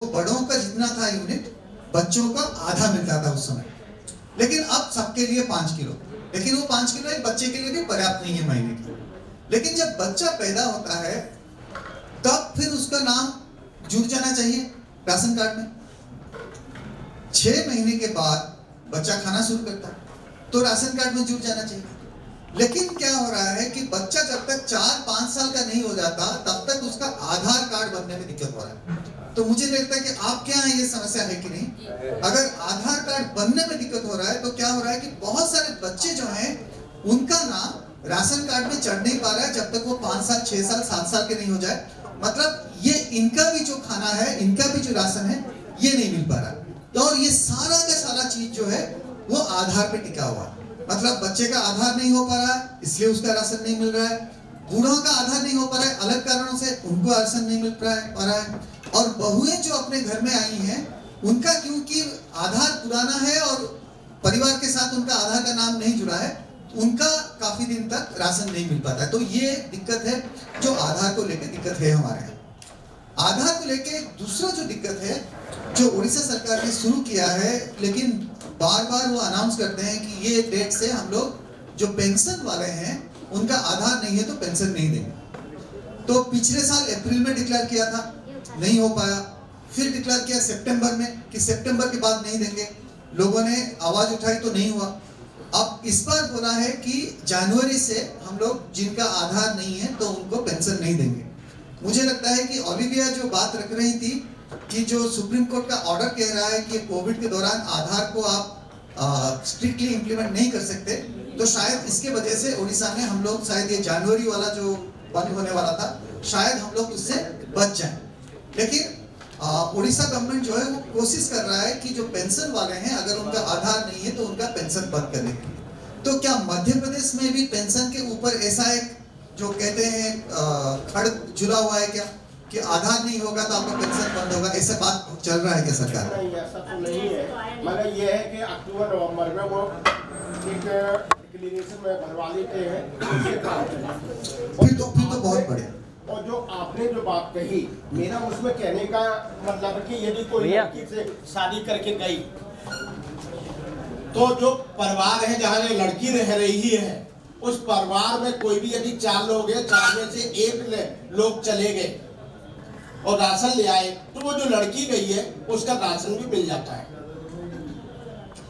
तो बड़ों का जितना था यूनिट, बच्चों का आधा मिलता था उस समय। लेकिन अब सबके लिए 5 किलो, लेकिन वो 5 किलो एक बच्चे के लिए भी पर्याप्त नहीं है महीने की। लेकिन जब बच्चा पैदा होता है तब फिर उसका नाम जुड़ जाना चाहिए राशन कार्ड में। 6 महीने के बाद बच्चा खाना शुरू करता है तो राशन कार्ड में जुड़ जाना चाहिए। लेकिन क्या हो रहा है कि बच्चा जब तक 4-5 साल का नहीं हो जाता तब तक उसका आधार कार्ड बनने में दिक्कत हो रहा है। तो मुझे लगता है कि आपके यहाँ ये समस्या है कि नहीं? अगर आधार कार्ड बनने में दिक्कत हो रहा है तो क्या हो रहा है कि बहुत सारे बच्चे जो हैं उनका नाम राशन कार्ड में चढ़ नहीं पा रहा है जब तक वो 5 साल 6 साल 7 साल के नहीं हो जाए। मतलब ये इनका भी जो खाना है, इनका भी जो राशन है, ये नहीं मिल पा रहा। और ये सारा का सारा चीज जो है वो आधार पे टिका हुआ है। मतलब बच्चे का आधार नहीं हो पा रहा है इसलिए उसका राशन नहीं मिल रहा है, बूढ़ों का आधार नहीं हो पा रहा है अलग कारणों से उनको राशन नहीं मिल पा रहा है, और बहुएं जो अपने घर में आई हैं उनका क्योंकि आधार पुराना है और परिवार के साथ उनका आधार का नाम नहीं जुड़ा है, उनका काफी दिन तक राशन नहीं मिल पाता है। तो ये दिक्कत है जो आधार को लेकर दिक्कत है हमारे यहाँ। आधार को लेकर दूसरा जो दिक्कत है जो उड़ीसा सरकार ने शुरू किया है, लेकिन बार बार वो अनाउंस करते हैं कि ये डेट से हम लोग जो पेंशन वाले हैं उनका आधार नहीं है तो पेंशन नहीं देंगे। तो पिछले साल अप्रैल में डिक्लेयर किया था, नहीं हो पाया। फिर डिक्लेयर किया सितंबर में कि सितंबर के बाद नहीं देंगे, लोगों ने आवाज उठाई तो नहीं हुआ। अब इस बार बोला है कि जनवरी से हम लोग जिनका आधार नहीं है तो उनको पेंशन नहीं देंगे। मुझे लगता है कि ओलिविया जो बात रख रही थी कि जो सुप्रीम कोर्ट का ऑर्डर कह रहा है कि कोविड के दौरान आधार को आप स्ट्रिक्टली इंप्लीमेंट नहीं कर सकते, तो शायद इसके वजह से उड़ीसा में हम लोग शायद ये जनवरी वाला जो बंद होने वाला था शायद हम लोग उससे बच जाएं। लेकिन उड़ीसा गवर्नमेंट जो है वो कोशिश कर रहा है कि जो पेंशन वाले हैं अगर उनका आधार नहीं है तो उनका पेंशन बंद करने के लिए। तो क्या मध्य प्रदेश में भी पेंशन के ऊपर ऐसा एक जो कहते हैं खड़ जुड़ा हुआ है क्या कि आधार नहीं होगा तो आपका पेंशन बंद होगा, ऐसा बात चल रहा है क्या सरकार? नहीं, ऐसा तो नहीं है, मगर ये है कि अक्टूबर नवंबर में वो एक डिक्लेरेशन में भरवा लेते हैं, उससे काम चलेगा। फिर तो बहुत बढ़िया। और जो आपने जो बात कही, मेरा उसमें कहने का मतलब है कि यदि कोई लड़की से शादी करके गई तो जो परिवार है जहाँ लड़की रह रही है उस परिवार में कोई भी यदि 4 लोग हैं, 4 में से 1 लोग चले गए और राशन ले आए तो वो जो लड़की गई है उसका राशन भी मिल जाता है।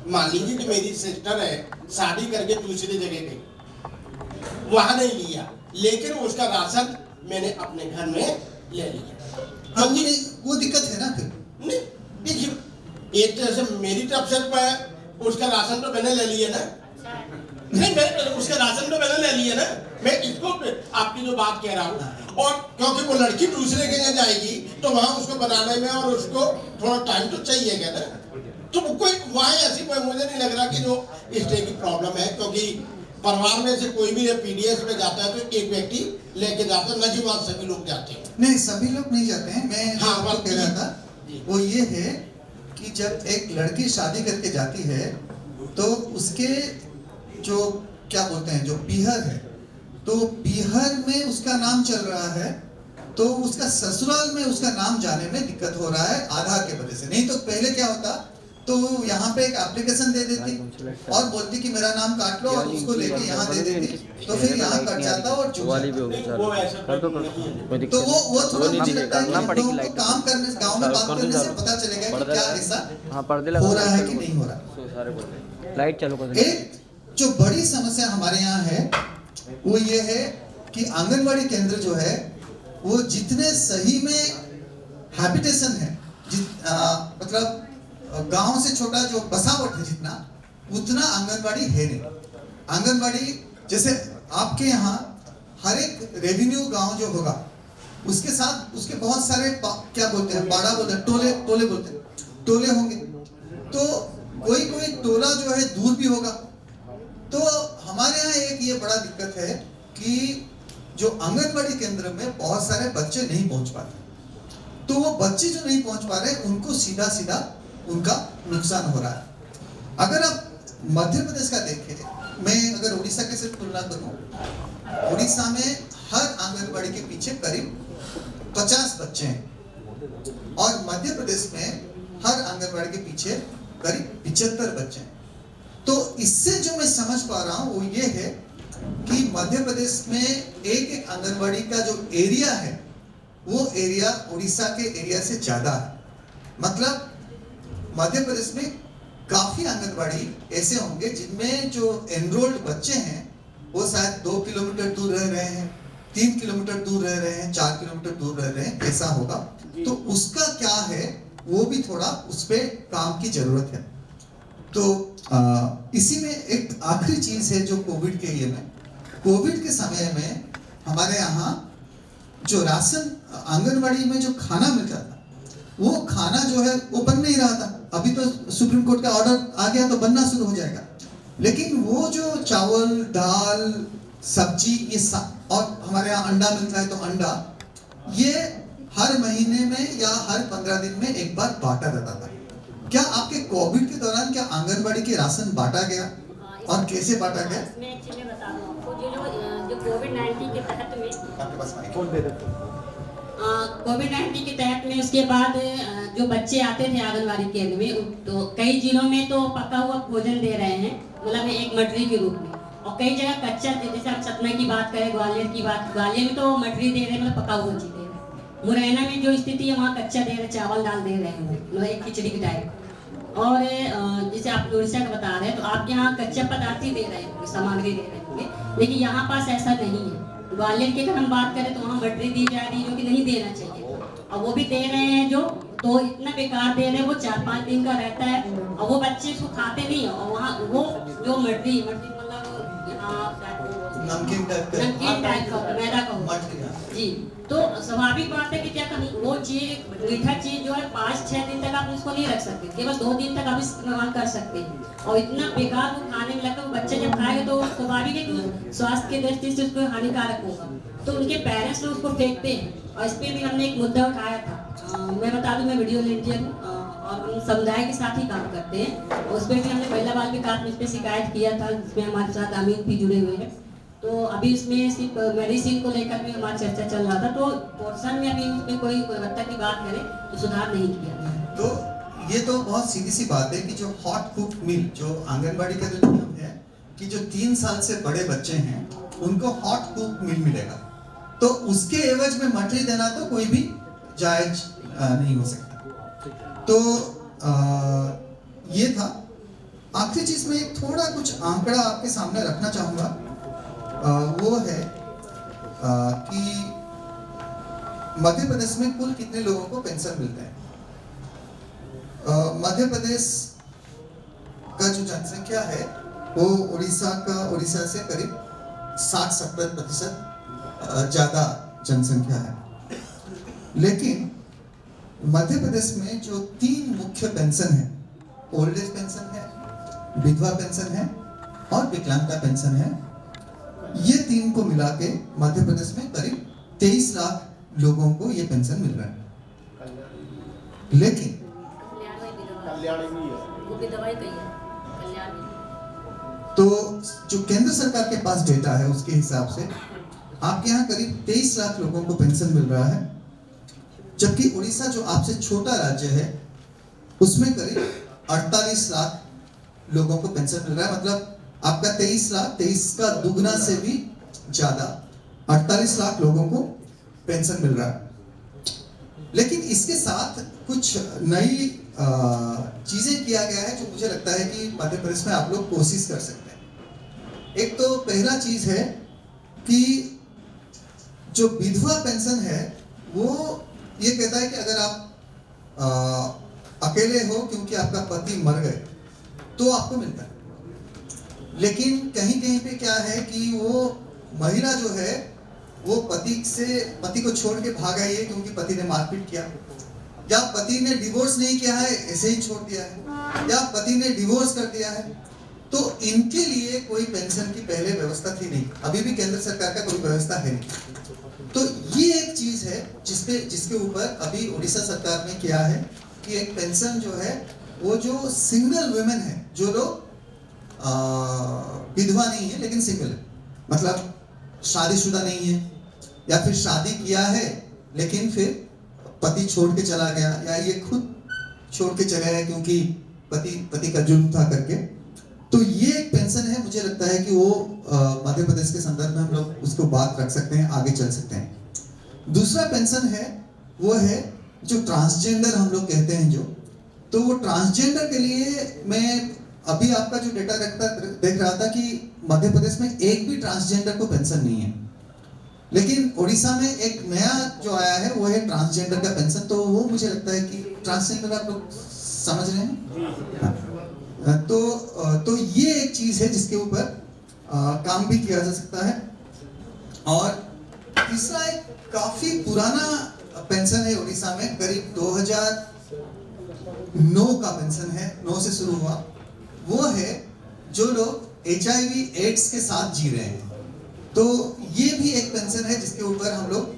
मान लीजिए कि मेरी सिस्टर है, शादी करके दूसरी जगह गई, वहां नहीं लिया, लेकिन उसका राशन मैंने अपने घर में ले लिया। हाँ, वो दिक्कत है ना। फिर नहीं देखिए, एक तरह से मेरी तरफ से उसका राशन तो मैंने ले लिया ना, नहीं मैं उसका राशन तो मैंने ले लिया ना, मैं इसको आपकी जो बात कह रहा हूँ। और क्योंकि वो लड़की दूसरे के यहाँ जाएगी तो वहां उसको बनाने में और उसको थोड़ा टाइम तो चाहिएगा ना, तो कोई वहां ऐसी कोई मुझे नहीं लग रहा कि जो इस तरह की प्रॉब्लम है, क्योंकि परिवार में से कोई भी पीडीएस में जाता है तो एक व्यक्ति लेके जाता है, नजीबात सभी लोग जाते हैं। नहीं, सभी लोग नहीं जाते हैं। मैं हाँ, कह रहा था वो ये है कि जब एक लड़की शादी करके जाती है तो उसके जो क्या बोलते हैं जो पीहर है, तो पीहर में उसका नाम चल रहा है तो उसका ससुराल में उसका नाम जाने में दिक्कत हो रहा है आधार के वजह से। नहीं तो पहले क्या होता तो यहाँ पे एक एप्लीकेशन दे देती और बोलती कि मेरा नाम काट लो और उसको लेके यहाँ दे देती, तो फिर यहाँ कट जाता और जुड़ जाता। तो वो थोड़ा मुझे लगता है कि हम लोगों को काम करने गाँव में बात करने से पता चलेगा कि क्या ऐसा हो रहा है कि नहीं हो रहा। लाइट चलो। एक जो बड़ी समस्या हमारे यहाँ है वो ये है कि आंगनवाड़ी केंद्र जो है वो जितने सही में हैबिटेशन है, मतलब गांव से छोटा जो बसावट है जितना, उतना आंगनवाड़ी है नहीं। आंगनवाड़ी जैसे आपके यहाँ हर एक रेवेन्यू गांव जो होगा उसके साथ उसके बहुत सारे क्या बोलते हैं, बाड़ा बोलते हैं, टोले बोलते हैं, टोले होंगे। तो कोई टोला जो है दूर भी होगा। तो हमारे यहाँ एक ये बड़ा दिक्कत है कि जो आंगनवाड़ी केंद्र में बहुत सारे बच्चे नहीं पहुंच पाते, तो वो बच्चे जो नहीं पहुंच पा रहे उनको सीधा सीधा उनका नुकसान हो रहा है। अगर आप मध्य प्रदेश का देखें, मैं अगर उड़ीसा के साथ तुलना करूं, उड़ीसा में हर आंगनवाड़ी के पीछे करीब 50 बच्चे हैं और मध्य प्रदेश में हर आंगनबाड़ी के पीछे करीब 75 बच्चे हैं। तो इससे जो मैं समझ पा रहा हूं वो ये है कि मध्य प्रदेश में एक आंगनबाड़ी का जो एरिया है वो एरिया उड़ीसा के एरिया से ज्यादा है। मतलब मध्य प्रदेश में काफी आंगनबाड़ी ऐसे होंगे जिनमें जो एनरोल्ड बच्चे हैं वो शायद 2 किलोमीटर दूर रह रहे हैं, 3 किलोमीटर दूर रह रहे हैं, 4 किलोमीटर दूर रह रहे हैं, ऐसा होगा। तो उसका क्या है वो भी थोड़ा उस पर काम की जरूरत है। तो इसी में एक आखिरी चीज है जो कोविड के लिए में, कोविड के समय में हमारे यहाँ जो राशन आंगनबाड़ी में जो खाना मिलता था वो खाना जो है वो बन नहीं रहा था। अभी तो सुप्रीम कोर्ट का ऑर्डर आ गया तो बनना शुरू हो जाएगा, लेकिन वो जो चावल दाल सब्जी ये और हमारे यहाँ अंडा मिलता है तो अंडा, ये हर महीने में या हर 15 दिन में एक बार बांटा जाता था। क्या आपके कोविड के दौरान क्या आंगनबाड़ी के राशन बांटा गया और कैसे बांटा गया? इसमें एक्चुअली बता दूं आपको, जो कोविड-19 के तहत में कोविड-19 के तहत में उसके बाद जो बच्चे आते थे आंगनबाड़ी केंद्र में, तो कई जिलों में तो पका हुआ भोजन दे रहे हैं, मतलब एक मटरी के रूप में, और कई जगह कच्चा, जैसे हम सतना की बात करें, ग्वालियर की बात, ग्वालियर में तो मटरी दे रहे हैं, मतलब पका हुआ चीज दे रहे हैं। मुरैना में जो स्थिति है वहाँ कच्चा दे रहे, चावल दाल दे रहे हैं, मतलब एक खिचड़ी की टाइप। और जैसे आप उड़ीसा का बता रहे हैं तो आपके यहाँ कच्चा पदार्थ ही दे रहे हैं, सामग्री दे रहे होंगे, लेकिन यहाँ पास ऐसा नहीं है। ग्वालियर की अगर हम बात करें तो वहाँ मटरी दी जा रही है जो कि नहीं देना चाहिए, और वो भी दे रहे हैं जो तो इतना बेकार दे रहे हैं, वो 4-5 दिन का रहता है और वो बच्चे इसको खाते नहीं है। और वहाँ वो जो मटरी मतलब नमकीन टाइप का मैदा का जी, तो स्वाभाविक बात है कि क्या वो चीज मीठा चीज जो है 5-6 दिन तक आप उसको नहीं रख सकते, केवल 2 दिन तक आप इस्तेमाल कर सकते हैं, और इतना बेकार वो खाने में लगता है। बच्चे जब खाएंगे तो स्वाभाविक है कि स्वास्थ्य की दृष्टि से उसको हानिकारक होगा, तो उनके पेरेंट्स लोग उसको फेंकते हैं। और इस पर भी हमने एक मुद्दा उठाया था। मैं बता दूं, मैं वीडियो लेंटियर हूँ और हम समुदाय के साथ ही काम करते हैं, उस पर भी हमने महिला बाल विकास में इस पर शिकायत किया था, जिसमें हमारे साथ अमीन भी जुड़े हुए हैं। तो अभी इसमें सिर्फ मेडिसिन को लेकर भी हमारा चर्चा चल रहा था, तो पोर्शन में अभी उसमें कोई गुणवत्ता की बात करें तो सुधार नहीं किया। तो ये तो बहुत सीधी सी बात है कि जो हॉट कुक मील, जो आंगनबाड़ी का जो नियम है कि जो 3 साल से बड़े बच्चे हैं उनको हॉट कुक मील मिलेगा, तो उसके एवज में मटरी देना तो कोई भी जायज नहीं हो सकता। तो ये था। आखिरी चीज में एक थोड़ा कुछ आंकड़ा आपके सामने रखना चाहूंगा, वो है कि मध्य प्रदेश में कुल कितने लोगों को पेंशन मिलता है। मध्य प्रदेश का जो जनसंख्या है वो उड़ीसा से करीब 60-70% ज्यादा जनसंख्या है, लेकिन मध्य प्रदेश में जो 3 मुख्य पेंशन है, ओल्ड एज पेंशन है, विधवा पेंशन है और विकलांगता पेंशन है, ये 3 को मिला के मध्य प्रदेश में करीब 23 लाख लोगों को ये पेंशन मिल रहा है। लेकिन तो जो केंद्र सरकार के पास डेटा है उसके हिसाब से आपके यहाँ करीब 23 लाख लोगों को पेंशन मिल रहा है, जबकि उड़ीसा जो आपसे छोटा राज्य है उसमें करीब 48 लाख लोगों को पेंशन मिल रहा है। मतलब आपका 23 लाख, 23 का दुगना से भी ज्यादा 48 लाख लोगों को पेंशन मिल रहा है। लेकिन इसके साथ कुछ नई चीजें किया गया है जो मुझे लगता है कि मध्य प्रदेश में आप लोग कोशिश कर सकते हैं। एक तो पहला चीज है कि जो विधवा पेंशन है वो ये कहता है कि अगर आप अकेले हो क्योंकि आपका पति मर गए तो आपको मिलता है, लेकिन कहीं कहीं पे क्या है कि वो महिला जो है वो पति को छोड़ के भाग आई है क्योंकि पति ने मारपीट किया, या पति ने डिवोर्स नहीं किया है ऐसे ही छोड़ दिया है, या पति ने डिवोर्स कर दिया है, तो इनके लिए कोई पेंशन की पहले व्यवस्था थी नहीं, अभी भी केंद्र सरकार का कोई व्यवस्था है नहीं। तो ये एक चीज है जिसके ऊपर अभी उड़ीसा सरकार ने किया है कि एक पेंशन जो है वो जो सिंगल वुमेन है, जो लोग विधवा नहीं है लेकिन सिंगल है, मतलब शादीशुदा नहीं है या फिर शादी किया है लेकिन फिर पति छोड़ के चला गया या ये खुद छोड़ के चला गया क्योंकि पति का जुर्म था करके, तो ये एक पेंशन है। मुझे लगता है कि वो मध्य प्रदेश के संदर्भ में हम लोग उसको बात रख सकते हैं, आगे चल सकते हैं। दूसरा पेंशन है वो है जो ट्रांसजेंडर हम लोग कहते हैं जो, तो वो ट्रांसजेंडर के लिए मैं अभी आपका जो डेटा देख रहा था कि मध्य प्रदेश में एक भी ट्रांसजेंडर को पेंशन नहीं है, लेकिन उड़ीसा में एक नया जो आया है वो है ट्रांसजेंडर का पेंशन। तो वो मुझे लगता है कि ट्रांसजेंडर आप लोग समझ रहे हैं। हाँ। तो ये एक चीज है जिसके ऊपर काम भी किया जा सकता है। और तीसरा एक काफी पुराना पेंशन है उड़ीसा में, करीब 2009 का पेंशन है, 9 से शुरू हुआ। वो है जो लोग HIV एड्स के साथ जी रहे हैं, तो ये भी एक पेंशन है जिसके ऊपर हम लोग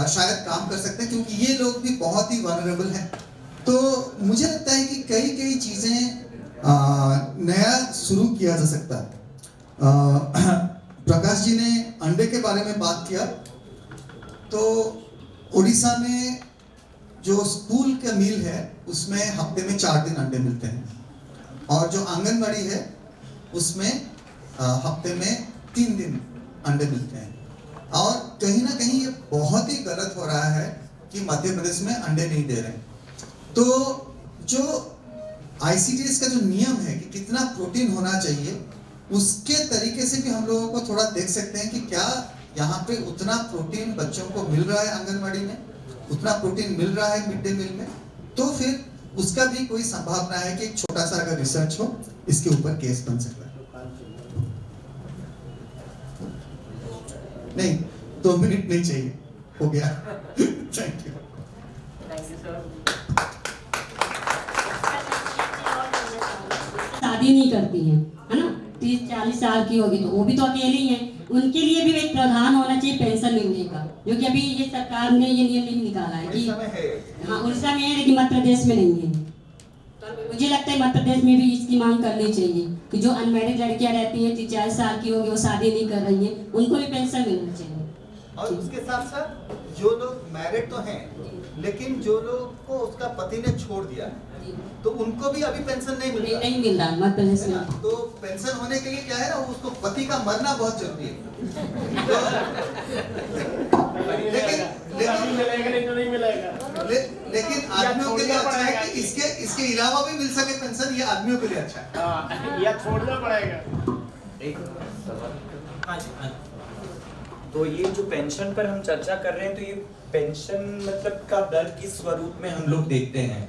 शायद काम कर सकते हैं, क्योंकि ये लोग भी बहुत ही वनरेबल हैं। तो मुझे लगता है कि कई चीजें नया शुरू किया जा सकता है। प्रकाश जी ने अंडे के बारे में बात किया, तो उड़ीसा में जो स्कूल का मील है उसमें हफ्ते में 4 दिन अंडे मिलते हैं, और जो आंगनबाड़ी है उसमें हफ्ते में 3 दिन अंडे मिलते हैं। और कहीं ना कहीं ये बहुत ही गलत हो रहा है कि मध्य प्रदेश में अंडे नहीं दे रहे। तो जो ICDS का जो नियम है कि कितना प्रोटीन होना चाहिए, उसके तरीके से भी हम लोगों को थोड़ा देख सकते हैं कि क्या यहाँ पे उतना प्रोटीन बच्चों को मिल रहा है, आंगनबाड़ी में उतना प्रोटीन मिल रहा है मिड डे मील में। तो फिर उसका भी कोई संभावना है कि एक छोटा सा अगर रिसर्च हो इसके ऊपर केस बन सकता है। नहीं, 2 मिनट नहीं चाहिए, हो गया। Thank you. शादी नहीं करती हैं, है ना, 30-40 साल की होगी तो वो भी तो अकेले ही हैं। उनके लिए भी एक प्रावधान होना चाहिए पेंशन मिलने का, जो कि अभी ये सरकार ने ये नियम नहीं निकाला है कि हाँ उड़ीसा में है लेकिन मध्य प्रदेश में नहीं है। तो मुझे लगता है मध्य प्रदेश में भी इसकी मांग करनी चाहिए कि जो अनमैरिड लड़कियां रहती हैं 30-40 साल की होगी, वो शादी नहीं कर रही हैं, उनको भी पेंशन मिलना चाहिए। और उसके साथ साथ जो लोग मैरिड तो हैं लेकिन जो लोग को उसका पति ने छोड़ दिया तो उनको भी अभी पेंशन नहीं मिल रहा, नहीं मिल रहा मध्य प्रदेश में। तो पेंशन होने के लिए क्या है ना, उसको पति का मरना बहुत जरूरी है। लेकिन आदमियों के लिए अच्छा है कि इसके अलावा भी मिल सके पेंशन, ये आदमियों के लिए अच्छा है। या छोड़ना पड़ेगा। तो ये जो पेंशन पर हम चर्चा कर रहे हैं, तो ये पेंशन मतलब का दर किस स्वरूप में हम लोग देखते हैं?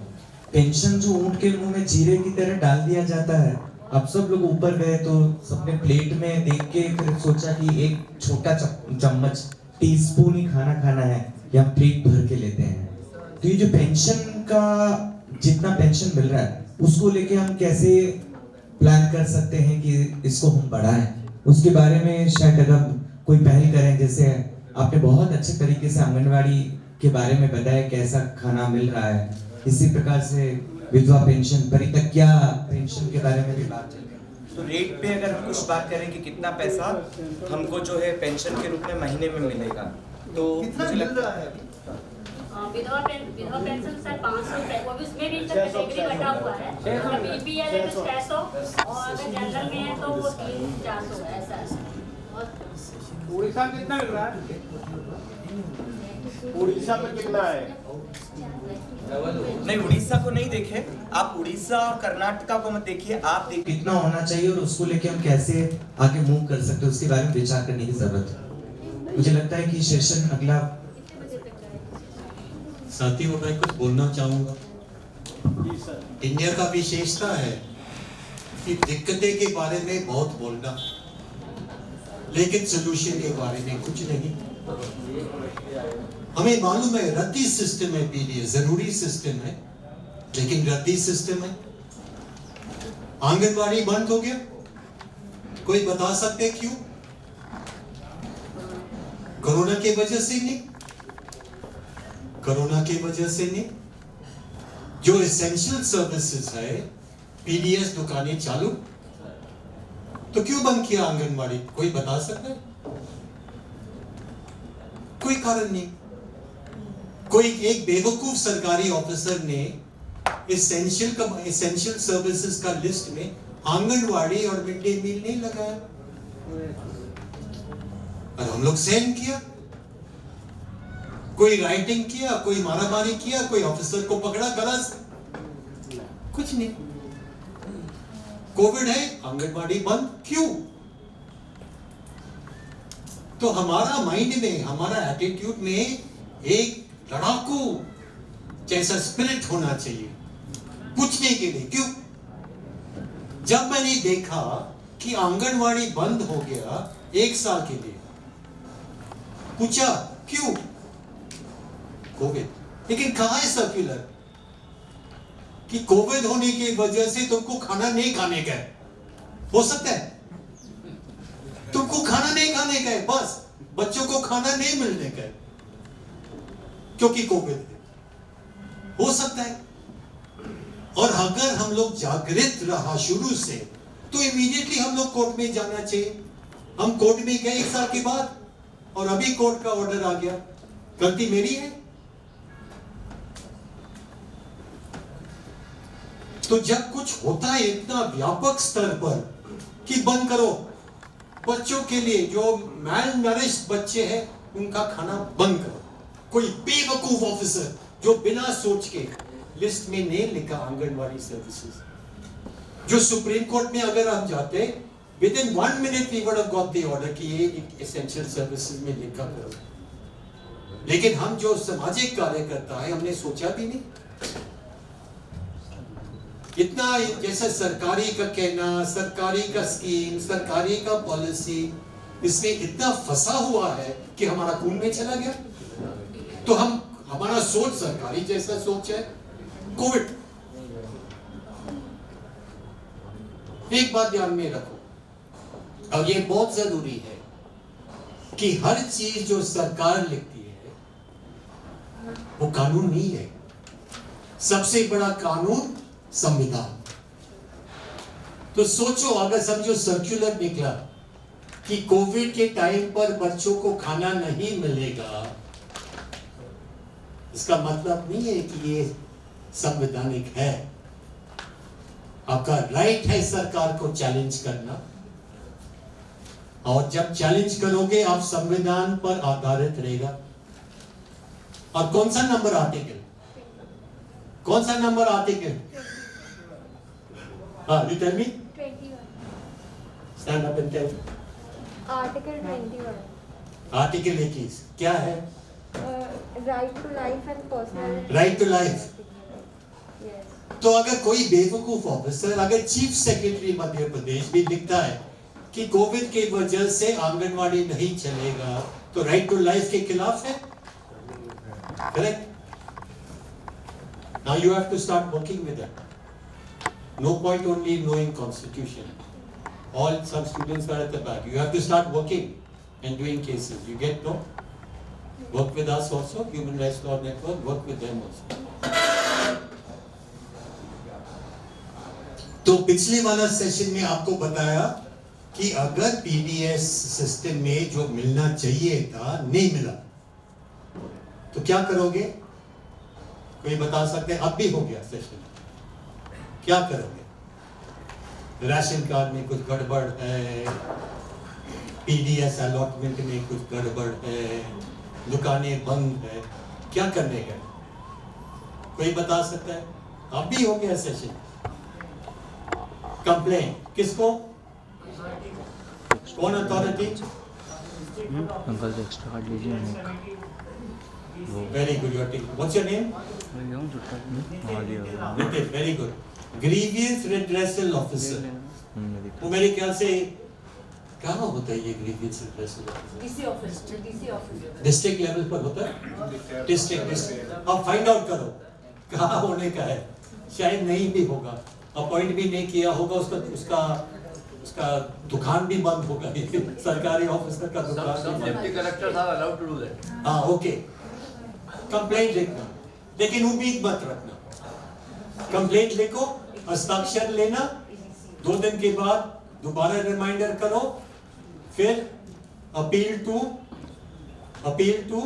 पेंशन जो ऊंट के मुंह में जीरे की तरह डाल दिया जाता है। अब सब लोग ऊपर गए तो सबने प्लेट में देख के फिर सोचा कि एक छोटा चम्मच टीस्पून ही खाना है, या प्लेट भर के लेते हैं। तो ये जो पेंशन का जितना पेंशन मिल रहा है उसको लेके हम कैसे प्लान कर सकते हैं कि इसको हम बढ़ाएं, उसके बारे में शायद अगर कोई पहल करें। जैसे आपने बहुत अच्छे तरीके से आंगनवाड़ी के बारे में बताया कैसा खाना मिल रहा है, इसी प्रकार से विधवा पेंशन, परित्यक्ता पेंशन के बारे में भी बात चल रही है। तो रेट पे अगर हम कुछ बात करें कि कितना पैसा हमको जो है पेंशन के रूप में महीने में मिलेगा, तो कितना मिल रहा है अभी? विधवा पेंशन सर 500 रुपए, वो भी उसमें भी कैटेगरी बटा हुआ है। मतलब BPL है तो 600 और अगर जनरल में है तो वो 300-400 ऐसा है। उड़ीसा में कितना मिल रहा है? उड़ीसा में कितना है? नहीं, उड़ीसा को नहीं देखे आप, उड़ीसा और कर्नाटका को मत देखिए, आप देखिए कितना होना चाहिए और उसको लेके हम कैसे आगे मूव कर सकते हैं, उसके बारे में विचार करने की जरूरत है। मुझे लगता है कि सेशन अगला साथियों, मैं कुछ बोलना चाहूंगा। इंडिया का विशेषता है कि दिक्कतें के बारे में बहुत बोलना, लेकिन सोल्यूशन के बारे में कुछ नहीं। हमें मालूम है रद्दी सिस्टम है, पीडीएस जरूरी सिस्टम है, लेकिन रद्दी सिस्टम है। आंगनबाड़ी बंद हो गया, कोई बता सकते क्यों? कोरोना की वजह से नहीं, कोरोना की वजह से नहीं। जो एसेंशियल सर्विसेज है, पीडीएस दुकानें चालू, तो क्यों बंद किया आंगनबाड़ी? कोई बता सकता है? कोई कारण नहीं। कोई एक बेवकूफ सरकारी ऑफिसर ने एसेंशियल सर्विसेज का लिस्ट में आंगनवाड़ी और मिड डे मील नहीं लगाया, और हम लोग सहन किया। कोई राइटिंग किया, कोई मारामारी किया, कोई ऑफिसर को पकड़ा गला से, कुछ नहीं। कोविड है, आंगनवाड़ी बंद, क्यों? तो हमारा माइंड में, हमारा एटीट्यूड में एक लड़ाकू जैसा स्पिरिट होना चाहिए पूछने के लिए क्यों। जब मैंने देखा कि आंगनवाड़ी बंद हो गया 1 साल के लिए, पूछा क्यों? कोविड। लेकिन कहां है सर्कुलर कि कोविड होने की वजह से तुमको खाना नहीं खाने का है? हो सकता है तुमको खाना नहीं खाने का है, बस बच्चों को खाना नहीं मिलने का है क्योंकि कोविड है, हो सकता है। और अगर हम लोग जागृत रहा शुरू से तो इमीडिएटली हम लोग कोर्ट में जाना चाहिए। हम कोर्ट में गए 1 साल के बाद और अभी कोर्ट का ऑर्डर आ गया, गलती मेरी है। तो जब कुछ होता है इतना व्यापक स्तर पर कि बंद करो, बच्चों के लिए जो मैल नरिश्ड बच्चे हैं उनका खाना बंद करो, कोई बेवकूफ ऑफिसर जो बिना सोच के लिस्ट में नहीं लिखा आंगनवाड़ी सर्विसेज, जो सुप्रीम कोर्ट में अगर हम जाते within 1 minute we would have got the order कि ये एसेंशियल सर्विसेज में लिखा करो। लेकिन हम जो सामाजिक कार्यकर्ता है हमने सोचा भी नहीं। इतना जैसा सरकारी का कहना, सरकारी का स्कीम, सरकारी का पॉलिसी, इसमें इतना फंसा हुआ है कि हमारा खून में चला गया। तो हमारा सोच सरकारी जैसा सोच है। कोविड, एक बात ध्यान में रखो, और ये बहुत जरूरी है कि हर चीज जो सरकार लिखती है वो कानून नहीं है। सबसे बड़ा कानून संविधान। तो सोचो, अगर समझो सर्कुलर निकला कि कोविड के टाइम पर बच्चों को खाना नहीं मिलेगा, इसका मतलब नहीं है कि ये संवैधानिक है। आपका राइट है सरकार को चैलेंज करना, और जब चैलेंज करोगे आप संविधान पर आधारित रहेगा। और कौन सा नंबर आर्टिकल, कौन सा number article? You tell me. 21. Stand up and tell. Article 21. Article 21 क्या है? Right to life and personal. Right to life. Yes. तो अगर कोई बेवकूफ ऑफिसर, अगर चीफ सेक्रेटरी मध्य प्रदेश भी लिखता है कि कोविड की वजह से आंगनवाड़ी नहीं चलेगा, तो राइट टू लाइफ के खिलाफ है। Correct? Now you have to start working with that. No point only knowing constitution. All some students are at the back. You have to start working and doing cases. You get no? Work with us also, Human Rights Law Network. Work with them also. तो पिछले वाला session में आपको बताया कि अगर PDS system में जो मिलना चाहिए था नहीं मिला, तो क्या करोगे? कोई बता सकते हैं? अब भी हो गया सेशन, क्या करोगे? राशन कार्ड में कुछ गड़बड़ है, पीडीएस अलॉटमेंट में कुछ गड़बड़ है, दुकानें बंद है, क्या करने का? कोई बता सकता है? अब भी हो गया सेशन। कंप्लेन किसको? कौन अथॉरिटी? अंकल से एक्स्ट्रा कार्ड लीजिए। Very good, your taking. What's your name? Nitin, very good. Grievance redressal officer, वो मेरे ख्याल से कहाँ होता है ये grievance redressal officer? DC office district level पर होता है? डिस्ट्रिक्ट। अब फाइंड आउट करो कहाँ होने का है। शायद नहीं भी होगा, अपॉइंट भी नहीं किया होगा, उसका दुकान भी बंद होगा। सरकारी ऑफिसर का दुकान। Deputy collector are allowed to do that. हाँ, ओके। कंप्लेंट लिखना, लेकिन उम्मीद मत रखना। कंप्लेंट लिखो, हस्ताक्षर लेना, 2 दिन के बाद दोबारा रिमाइंडर करो, फिर appeal to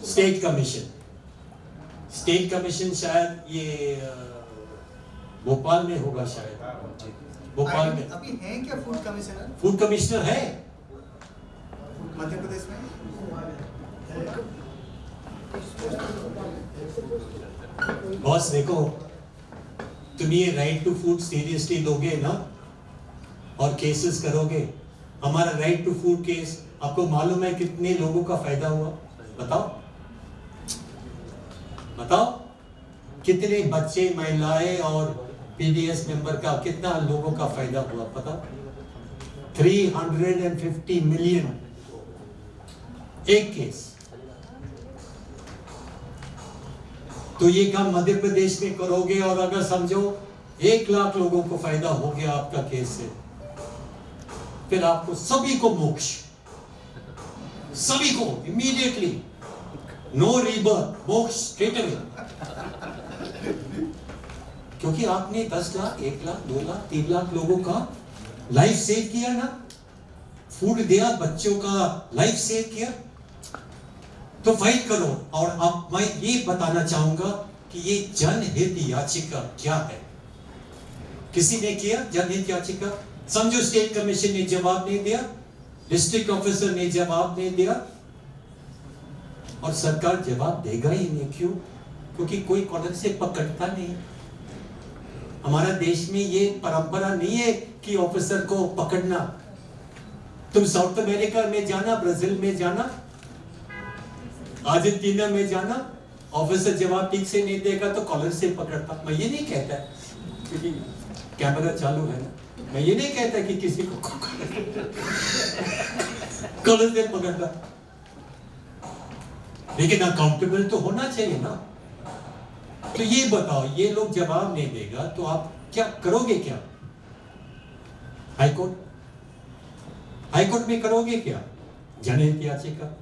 state commission. State commission शायद ये भोपाल में होगा शायद, भोपाल में। अभी है क्या फूड कमिश्नर? फूड कमिश्नर है मध्य प्रदेश में? बॉस देखो, तुम ये राइट टू फूड सीरियसली लोगे ना और केसेस करोगे। हमारा राइट टू फूड केस आपको मालूम है कितने लोगों का फायदा हुआ? बताओ बताओ, कितने बच्चे, महिलाएं और पीडीएस मेंबर का कितना लोगों का फायदा हुआ पता? 350 मिलियन एक केस। तो ये काम मध्य प्रदेश में करोगे और अगर समझो 1 लाख लोगों को फायदा हो गया आपका केस से, फिर आपको सभी को मोक्ष, सभी को इमीडिएटली, नो रीबर्थ, मोक्ष स्ट्रेट अवे। क्योंकि आपने 10 लाख, 1 लाख, 2 लाख, 3 लाख लोगों का लाइफ सेव किया ना, फूड दिया, बच्चों का लाइफ सेव किया। तो फाइट करो। और अब मैं ये बताना चाहूंगा कि ये जनहित याचिका क्या है। किसी ने किया जनहित याचिका? समझो स्टेट कमीशन ने जवाब नहीं दिया, डिस्ट्रिक्ट ऑफिसर ने जवाब नहीं दिया, और सरकार जवाब देगा ही नहीं। क्यों? क्योंकि कोई कॉलर से पकड़ता नहीं। हमारा देश में ये परंपरा नहीं है कि ऑफिसर को पकड़ना। तुम साउथ अमेरिका में जाना, ब्राजील में जाना, अर्जेंटीना में जाना, ऑफिसर जवाब ठीक से नहीं देगा तो कॉलर से पकड़ता। मैं ये नहीं कहता क्योंकि कैमरा चालू है ना, मैं ये नहीं कहता कि किसी को कॉलर से पकड़ता, लेकिन अकाउंटेबल तो होना चाहिए ना। तो ये बताओ, ये लोग जवाब नहीं देगा तो आप क्या करोगे? क्या हाईकोर्ट, हाईकोर्ट में करोगे क्या जनहित याचिका?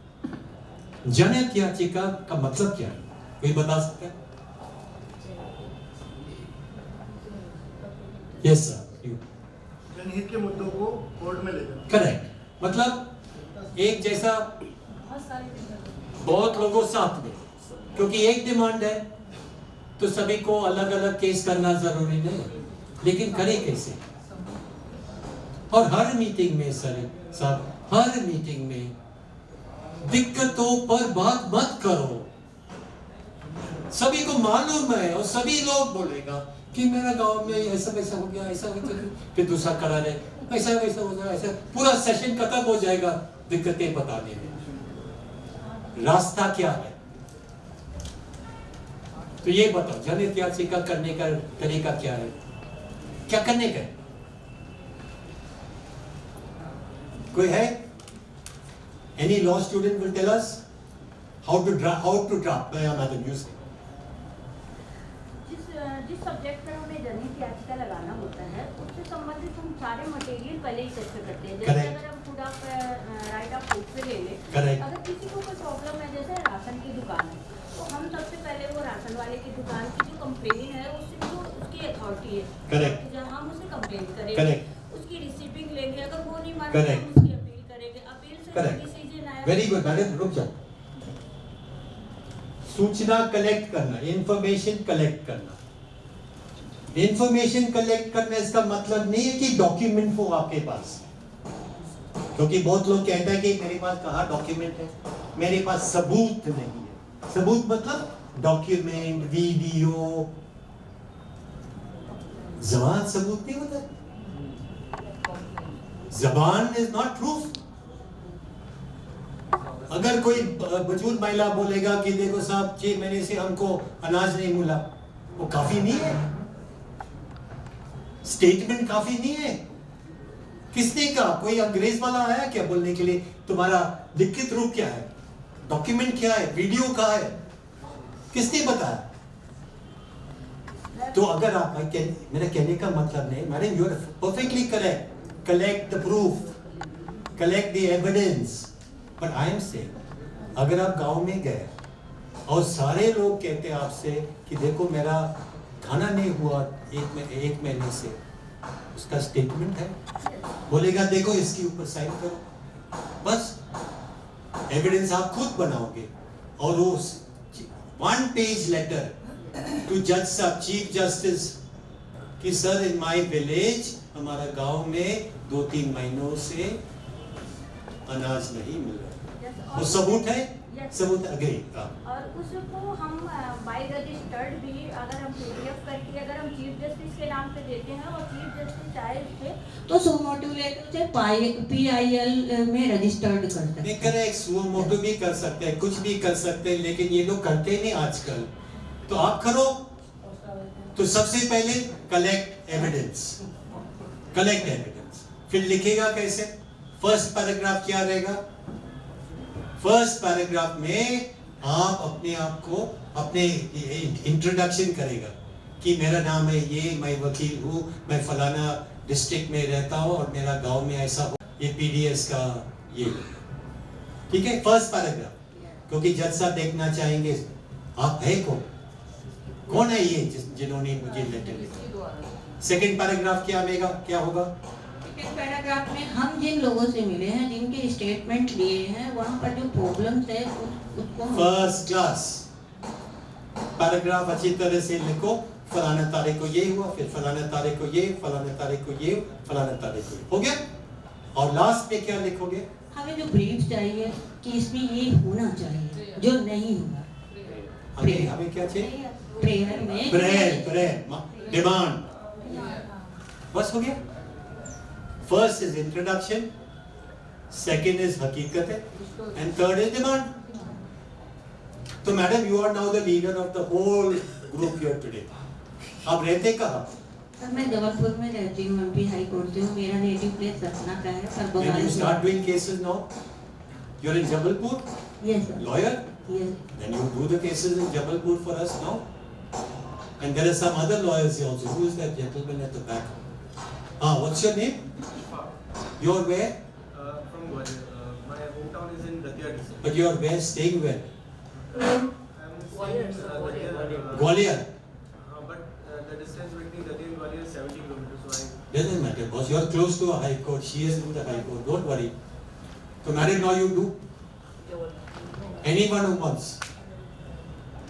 जनहित याचिका का मतलब क्या है? कोई बता सकता है? Yes sir. जनहित के मुद्दों को कोर्ट में ले जाना। करेक्ट। मतलब एक जैसा बहुत लोगों साथ में, क्योंकि एक डिमांड है तो सभी को अलग अलग केस करना जरूरी नहीं, लेकिन करे कैसे? और हर मीटिंग में सर साहब, हर मीटिंग में दिक्कतों पर बात मत करो। सभी को मालूम है और सभी लोग बोलेगा कि मेरा गांव में ऐसा वैसा हो गया, ऐसा फिर दूसरा करा रहे, ऐसा वैसा हो गया, ऐसा पूरा सेशन खत्म हो जाएगा दिक्कतें बताने में। रास्ता क्या है? तो ये बताओ, जनहित याचिका करने का तरीका क्या है? क्या करने का है? कोई है? Any law student will tell us how to draft. Madam, you say. जिस सब्जेक्ट पर हमें जनहित याचिका लगाना होता है, उससे संबंधित हम सारे मटेरियल पहले ही चर्चा करते हैं। जैसे अगर हम food of right of food पे ले लें, अगर किसी को कोई प्रॉब्लम है, जैसे राशन की दुकान है, तो हम सबसे पहले वो राशन वाले की दुकान की जो कंप्लेन है, उससे जो उसकी अथॉरिटी है, जहाँ हम उसे कंप्लेन करेंगे, उसकी रिसीविंग लेंगे। अगर वो नहीं मानते तो हम उसकी अपील करेंगे। अपील से डिसीजन आया। वेरी गुड मैडम, रुक जाओ। सूचना कलेक्ट करना, इंफॉर्मेशन कलेक्ट करना। इंफॉर्मेशन कलेक्ट करना इसका मतलब नहीं है कि डॉक्यूमेंट हो आपके पास, क्योंकि बहुत लोग कहते हैं कि मेरे पास कहाँ डॉक्यूमेंट है, मेरे पास सबूत नहीं है। सबूत मतलब डॉक्यूमेंट, वीडियो, जबान सबूत नहीं होता। जबान इज नॉट प्रूफ। अगर कोई बुजुर्ग महिला बोलेगा कि देखो साहब 6 महीने से हमको अनाज नहीं मिला, वो काफी नहीं है। स्टेटमेंट काफी नहीं है। किसने कहा? कोई अंग्रेज वाला आया क्या बोलने के लिए तुम्हारा लिखित रूप क्या है, डॉक्यूमेंट क्या है, वीडियो कहाँ है? किसने बताया? तो अगर आप, मेरा कहने का मतलब नहीं, madam you are perfectly correct, collect the proof, collect the evidence, but I am saying अगर आप गांव में गए और सारे लोग कहते हैं आपसे कि देखो मेरा खाना नहीं हुआ 1 महीने से, उसका स्टेटमेंट है, बोलेगा देखो इसके ऊपर साइन करो, बस एविडेंस आप खुद बनाओगे और वो 1 page letter to Judge Sahab, Chief Justice, कि सर इन माई विलेज, हमारा गांव में 2-3 महीनों से अनाज नहीं मिल रहा। वो सबूत है, सबूत अग्री। और उसको हम बाय रजिस्टर्ड भी अगर हम PDF करके अगर हम चीफ जस्टिस के नाम पे देते हैं और चीफ जस्टिस चाहे उसके तो सो मोटिव लेटर से PIL में रजिस्टर्ड कर सकते नहीं करे, सुओ मोटो भी कर सकते हैं, कुछ भी कर सकते हैं, लेकिन ये लोग करते नहीं आजकल। तो आप करो। तो सबसे पहले कलेक्ट एविडेंस, फिर लिखेगा कैसे? फर्स्ट पैराग्राफ क्या रहेगा? फर्स्ट पैराग्राफ में आप अपने आप को अपने इंट्रोडक्शन करेगा कि मेरा नाम है ये, मैं वकील हूँ, मैं फलाना डिस्ट्रिक्ट में रहता हूँ और मेरा गांव में ऐसा हो, ये PDS का ये, ठीक है, फर्स्ट पैराग्राफ। क्योंकि जज साहब देखना चाहेंगे आप है कौन है ये जिन्होंने मुझे लेटर लिखा। सेकंड पैराग्राफ क्या होगा? सेकंड पैराग्राफ में हम जिन लोगों से मिले हैं, जिनके स्टेटमेंट लिए हैं, वहाँ पर जो प्रॉब्लम्स है उसको फर्स्ट क्लास पैराग्राफ अच्छी तरह से लिखो। फलाना तारीख को ये हुआ, फिर फलाना तारीख को ये, फलाना तारीख को ये, फलाना तारीख को ये, हो गया। और लास्ट में क्या लिखोगे? हमें जो ब्रीफ चाहिए कि इसमें ये होना चाहिए जो नहीं हुआ। हमें क्या चाहिए? प्रेयर में प्रेयर डिमांड, बस हो गया। First is introduction, second is हकीकत है, एंड थर्ड इज डिमांड। तो madam you are now the leader of the whole group here today. आप रहते कहाँ? सर मैं जबलपुर में रहती हूँ, MP हाई कोर्ट से हूँ। मेरा नेटिव प्लेस सतना का है, पर Bengal you start doing cases now? You're in Jabalpur? Yes sir. Lawyer? Yes. Then you do the cases in Jabalpur for us now. And there are some other lawyers here also. Who is that gentleman at the back? What's your name? You're where? From Gwalior. My hometown is in Datia district. But you're where? Staying where? I'm staying in Gwalior. But the distance between Datia and Gwalior is 70 kilometers. So Doesn't matter, boss. You're close to a high court. She is in the high court. Don't worry. So, madam, now you do. Anyone who wants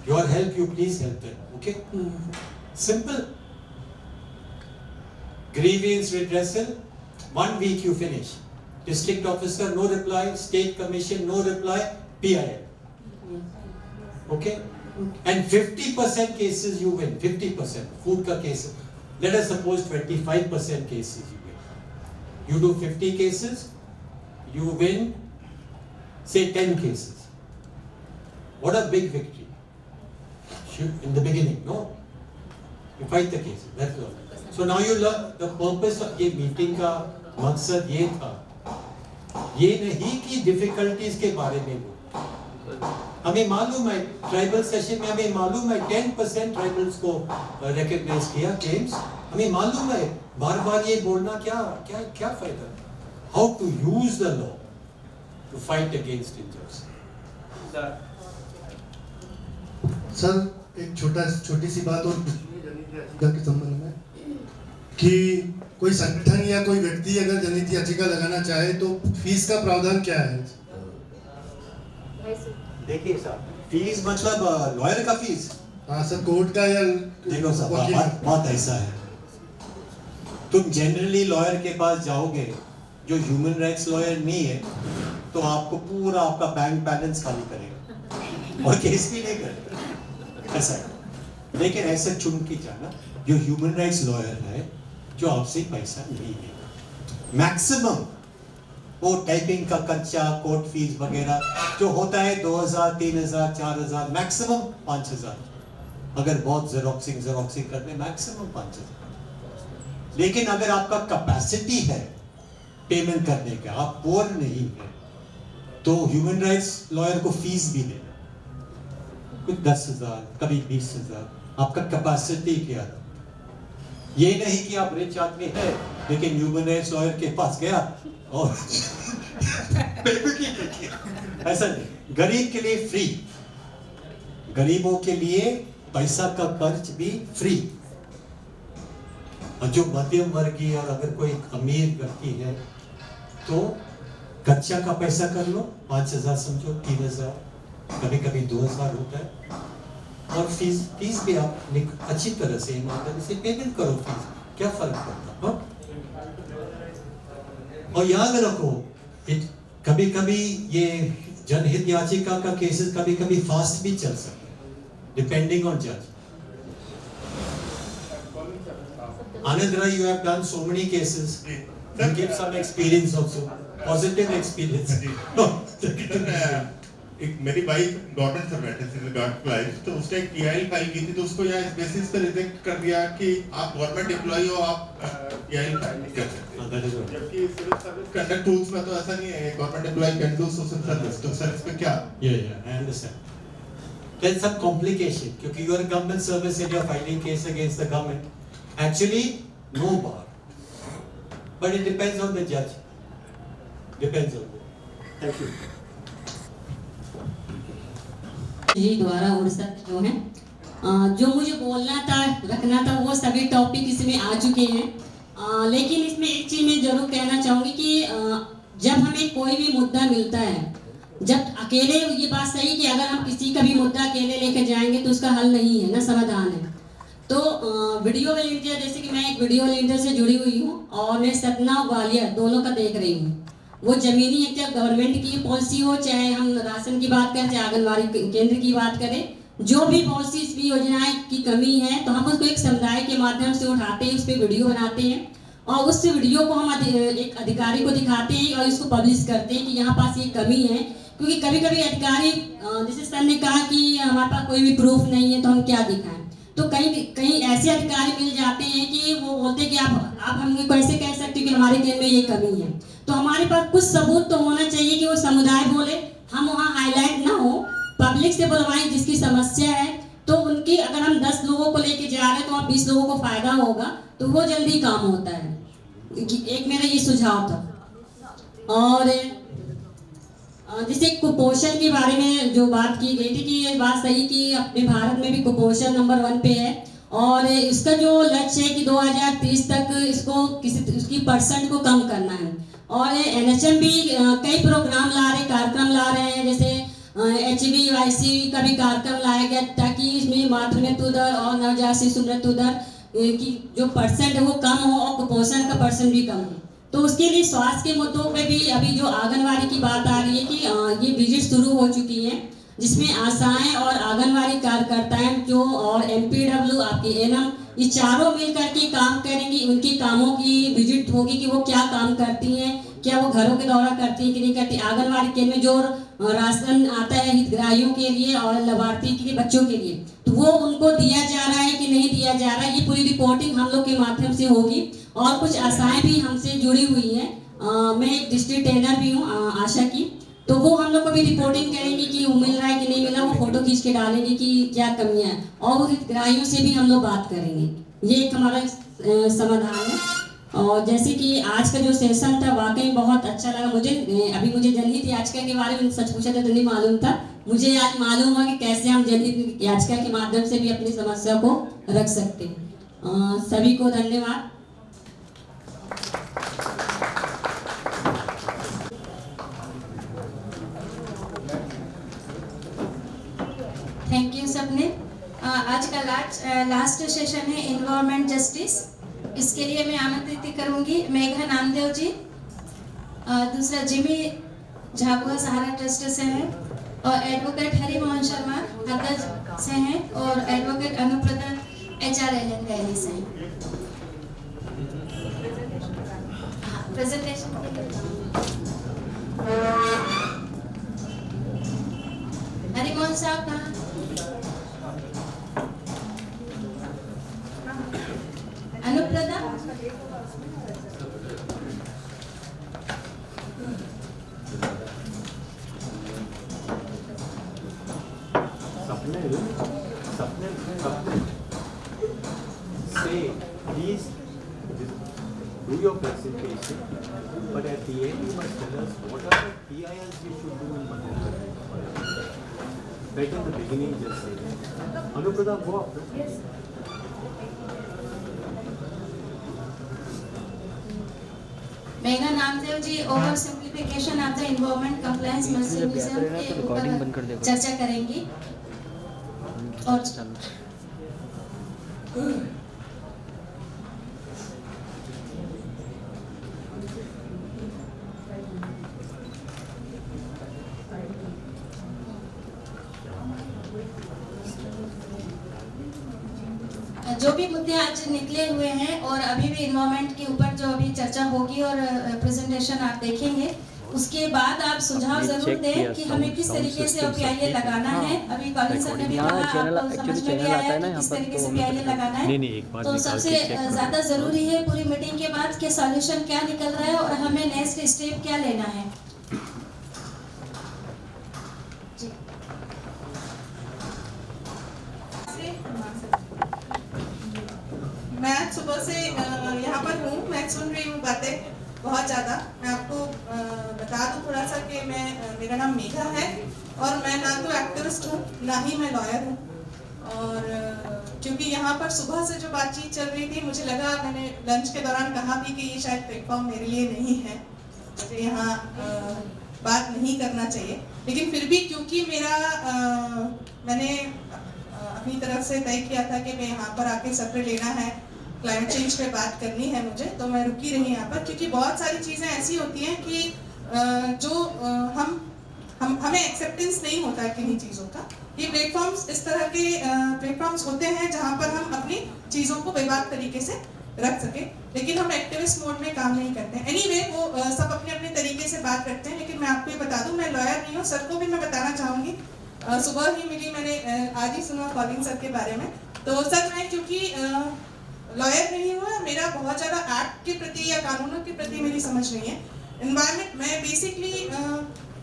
your help, you please help them. Okay? Simple. Grievance redressal. 1 week you finish. District officer, no reply. State commission, no reply. PIL. Okay? And 50% cases you win. 50%. Food ka cases. Let us suppose 25% cases you win. You do 50 cases, you win, say 10 cases. What a big victory. In the beginning, no? You fight the cases, that's all. So now you learn the purpose of ये meeting का मकसद ये था, ये नहीं कि difficulties के बारे में हो। हमें मालूम है ट्राइबल सेशन में, हमें मालूम है 10% ट्राइबल्स को रिकॉग्नाइज किया क्लेम्स। हमें मालूम है बार बार ये बोलना क्या फायदा। How to use the law to fight against injuries. Sir एक छोटी सी बात और के संबंध में कि कोई संगठन या कोई व्यक्ति अगर जनहित याचिका लगाना चाहे तो फीस का प्रावधान क्या है? देखिए साहब, फीस मतलब लॉयर का फीस? हाँ सर, कोर्ट का या देखो साहब, बात ऐसा है, तुम जनरली लॉयर के पास जाओगे जो ह्यूमन राइट्स लॉयर नहीं है, तो आपको पूरा आपका बैंक बैलेंस खाली करेगा और केस भी नहीं करेगा, ऐसा है। लेकिन ऐसा चुन के जाना जो ह्यूमन राइट्स लॉयर है, जो आपसे पैसा नहीं लेगा। मैक्सिमम वो टाइपिंग का कच्चा, कोर्ट फीस वगैरह जो होता है 2000, 3000, 4000, मैक्सिमम 5000। अगर बहुत जेरोक्सिंग करने मैक्सिमम 5000। लेकिन अगर आपका कैपेसिटी है पेमेंट करने का, आप पोर नहीं है, तो ह्यूमन राइट्स लॉयर को फीस भी देना, कुछ 10,000, कभी 20,000, आपका कैपेसिटी क्या है। ये नहीं कि आप रिच आदमी है लेकिन ह्यूमन राइट्स लॉयर के पास गया और ऐसा नहीं। गरीब के लिए फ्री, गरीबों के लिए पैसा का खर्च भी फ्री, और जो मध्यम वर्गीय और अगर कोई अमीर व्यक्ति है तो कच्चा का पैसा कर लो, 5,000 समझो, 3,000, कभी कभी 2,000 होता है, और फीस भी आप अच्छी तरह से ईमानदारी से पेमेंट करो फीस, क्या फर्क पड़ता है। और याद रखो कभी कभी ये जनहित याचिका का केसेस कभी कभी फास्ट भी चल सकता है डिपेंडिंग ऑन जज। Anand Rai, you have done so many cases. You give some experience also, positive experience. एक मेरी वाइफ डॉटर से बैठे थे रिगार्ड टू लाइफ, तो उसने एक टीआईएल फाइल की थी, तो उसको यहाँ इस बेसिस पे रिजेक्ट कर दिया कि आप गवर्नमेंट एम्प्लॉई हो, आप टीआईएल फाइल नहीं कर सकते। जबकि सिविल सर्विस कंडक्ट रूल्स में तो ऐसा नहीं है, government employee can do social service. तो सर इस पे क्या? I understand. There's some complication क्योंकि you are a government service and you are filing case against the government. Actually, no bar, but it depends on the judge. Depends on the. Thank you. जी द्वारा उड़ीसा जो है जो मुझे बोलना था रखना था वो सभी टॉपिक इसमें आ चुके हैं। लेकिन इसमें एक चीज़ मैं जरूर कहना चाहूँगी कि जब हमें कोई भी मुद्दा मिलता है, जब अकेले ये बात सही कि अगर हम किसी का भी मुद्दा अकेले लेकर जाएंगे तो उसका हल नहीं है ना, समाधान है। तो वीडियो वॉलंटियर, जैसे कि मैं एक वीडियो वॉलंटियर से जुड़ी हुई हूँ और मैं सतना और ग्वालियर दोनों का देख रही हूँ। वो जमीनी है, चाहे गवर्नमेंट की पॉलिसी हो, चाहे हम राशन की बात करें, चाहे आंगनबाड़ी केंद्र की बात करें, जो भी पॉलिसीज भी योजनाएं की कमी है तो हम उसको एक समुदाय के माध्यम से उठाते हैं, उस पर वीडियो बनाते हैं और उस वीडियो को हम एक अधिकारी को दिखाते हैं और इसको पब्लिश करते हैं कि यहाँ पास ये कमी है। क्योंकि कभी कभी अधिकारी, जैसे सर ने कहा कि हमारे पास कोई भी प्रूफ नहीं है तो हम क्या दिखाएं, तो कहीं ऐसे अधिकारी मिल जाते हैं कि वो बोलते हैं कि आप हमें कैसे कह सकते हो कि हमारे केंद्र में ये कमी है। तो हमारे पास कुछ सबूत तो होना चाहिए कि वो समुदाय बोले, हम वहाँ हाईलाइट ना हो, पब्लिक से बुलवाएं जिसकी समस्या है। तो उनकी अगर हम 10 लोगों को लेके जा रहे हैं तो वहाँ 20 लोगों को फायदा होगा, तो वो जल्दी काम होता है। एक मेरा ये सुझाव था। और जैसे कुपोषण के बारे में जो बात की गई थी कि ये बात सही कि अपने भारत में भी कुपोषण नंबर 1 पे है और इसका जो लक्ष्य है कि 2030 तक इसको उसकी % को कम करना है। और NHM भी कई प्रोग्राम ला रहे, कार्यक्रम ला रहे हैं, जैसे HBYC का भी कार्यक्रम लाया गया ताकि इसमें मातृ मृत्यु दर और नवजात शिशु मृत्यु दर की जो % है वो कम हो और कुपोषण का % भी कम हो। तो उसके लिए स्वास्थ्य के मुद्दों पे भी अभी जो आंगनवाड़ी की बात आ रही है कि ये विजिट शुरू हो चुकी है, जिसमें आशाएं और आंगनवाड़ी कार्यकर्ताएं जो और MPW आपकी ANM ये चारों मिलकर के काम करेंगी। उनके कामों की विजिट होगी कि वो क्या काम करती हैं, क्या वो घरों के दौरा करती हैं कि नहीं करती। आंगनवाड़ी केंद्र में जो राशन आता है हितग्राहियों के लिए और लाभार्थी के लिए, बच्चों के लिए, तो वो उनको दिया जा रहा है कि नहीं दिया जा रहा है, ये पूरी रिपोर्टिंग हम लोग के माध्यम से होगी। और कुछ आशाएं भी हमसे जुड़ी हुई हैं। मैं एक डिस्ट्रिक्ट ट्रेनर भी हूँ आशा की, तो वो हम लोग को भी रिपोर्टिंग करेंगे कि वो मिल रहा है कि नहीं मिल रहा, वो फोटो खींच के डालेंगे कि क्या कमियां हैं और वो हितग्राहियों से भी हम लोग बात करेंगे। ये एक हमारा समाधान है। और जैसे कि आज का जो सेशन था वाकई बहुत अच्छा लगा मुझे। अभी मुझे जनहित याचिका के बारे में सच पूछा था तो नहीं मालूम था, मुझे आज मालूम हुआ कि कैसे हम जनहित याचिका के माध्यम से भी अपनी समस्या को रख सकते हैं। सभी को धन्यवाद। थैंक यू सबने। आज का लास्ट सेशन है एनवायरमेंट जस्टिस। इसके लिए मैं आमंत्रित करूंगी मेघा नामदेव जी, दूसरा जिमी झाबुआ सहारा ट्रस्ट से हैं और एडवोकेट हरिमोहन शर्मा हरदा से हैं और एडवोकेट अनुप्रदा HRLN दिल्ली से हैं। प्रेजेंटेशन के लिए हरिमोहन साहब कहाँ? अनुप्रदा say please do your presentation, but at the end you must tell us what are the PILs we should do in Madhya Pradesh. Right in the beginning just say Anuprada, go up. Yes. Megha Namdev ji over simplification of the environment compliance museum के ऊपर चर्चा करेंगी और जो भी मुद्दे आज निकले हुए हैं और अभी भी इन्वायरमेंट के ऊपर जो अभी चर्चा होगी और प्रेजेंटेशन आप देखेंगे, उसके बाद आप सुझाव जरूर दें कि हमें किस तरीके से PIL लगाना है। अभी कॉलिन सर ने भी कहा, आपको समझ में भी आया कि किस तरीके से PIL लगाना है। तो सबसे ज़्यादा ज़रूरी है पूरी मीटिंग के बाद कि सॉल्यूशन क्या निकल रहा है और हमें नेक्स्ट स्टेप क्या लेना है। मैं सुबह से यहाँ पर हूँ, मैं सुन रही हूँ बातें बहुत ज़्यादा। मैं आपको बता दूँ थोड़ा सा कि मेरा नाम मेघा है और मैं ना तो एक्टिविस्ट हूँ ना ही मैं लॉयर हूँ। और क्योंकि यहाँ पर सुबह से जो बातचीत चल रही थी, मुझे लगा, मैंने लंच के दौरान कहा भी कि ये शायद प्लेटफॉर्म मेरे लिए नहीं है, मुझे यहाँ बात नहीं करना चाहिए। लेकिन फिर भी क्योंकि मैंने अपनी तरफ से तय किया था कि मैं यहाँ पर आके सत्र लेना है, क्लाइमेट चेंज पे बात करनी है मुझे, तो मैं रुकी रही यहाँ पर। क्योंकि बहुत सारी चीज़ें ऐसी होती हैं कि जो हमें एक्सेप्टेंस नहीं होता है किन्हीं चीज़ों का। ये प्लेटफॉर्म्स इस तरह के प्लेटफॉर्म्स होते हैं जहाँ पर हम अपनी चीज़ों को बेबाक तरीके से रख सके, लेकिन हम एक्टिविस्ट मोड में काम नहीं करते हैं। एनीवे, वो सब अपने अपने तरीके से बात करते हैं, लेकिन मैं आपको ये बता दूँ, मैं लॉयर नहीं हूँ। सर को भी मैं बताना चाहूँगी, सुबह ही मिली, मैंने आज ही सुना कॉलिन सर के बारे में। तो सर, मैं क्योंकि लॉयर नहीं हुआ, मेरा बहुत ज़्यादा एक्ट के प्रति या कानूनों के प्रति मेरी समझ नहीं है। एनवायरनमेंट, मैं बेसिकली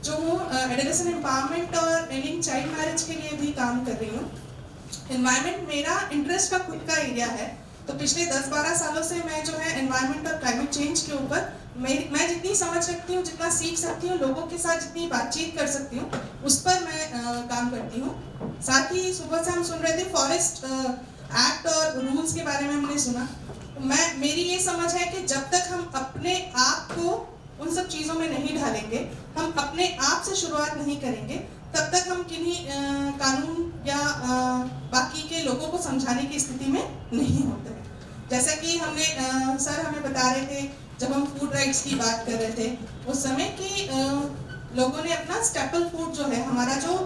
जो हूँ एडोलेसेंट एम्पावरमेंट और एंडिंग चाइल्ड मैरिज के लिए भी काम कर रही हूँ। एनवायरनमेंट मेरा इंटरेस्ट का खुद का एरिया है। तो पिछले 10-12 सालों से मैं जो है एनवायरनमेंट और क्लाइमेट चेंज के ऊपर मैं जितनी समझ सकती हूँ, जितना सीख सकती हूँ, लोगों के साथ जितनी बातचीत कर सकती हूँ, उस पर मैं काम करती हूँ। साथ ही सुबह से हम सुन रहे थे फॉरेस्ट एक्ट और रूल्स के बारे में हमने सुना। मेरी ये समझ है कि जब तक हम अपने आप को उन सब चीज़ों में नहीं ढालेंगे, हम अपने आप से शुरुआत नहीं करेंगे, तब तक हम किन्हीं कानून या बाकी के लोगों को समझाने की स्थिति में नहीं होते हैं। जैसा कि सर हमें बता रहे थे जब हम फूड राइट्स की बात कर रहे थे उस समय कि लोगों ने अपना स्टेपल फूड जो है, हमारा जो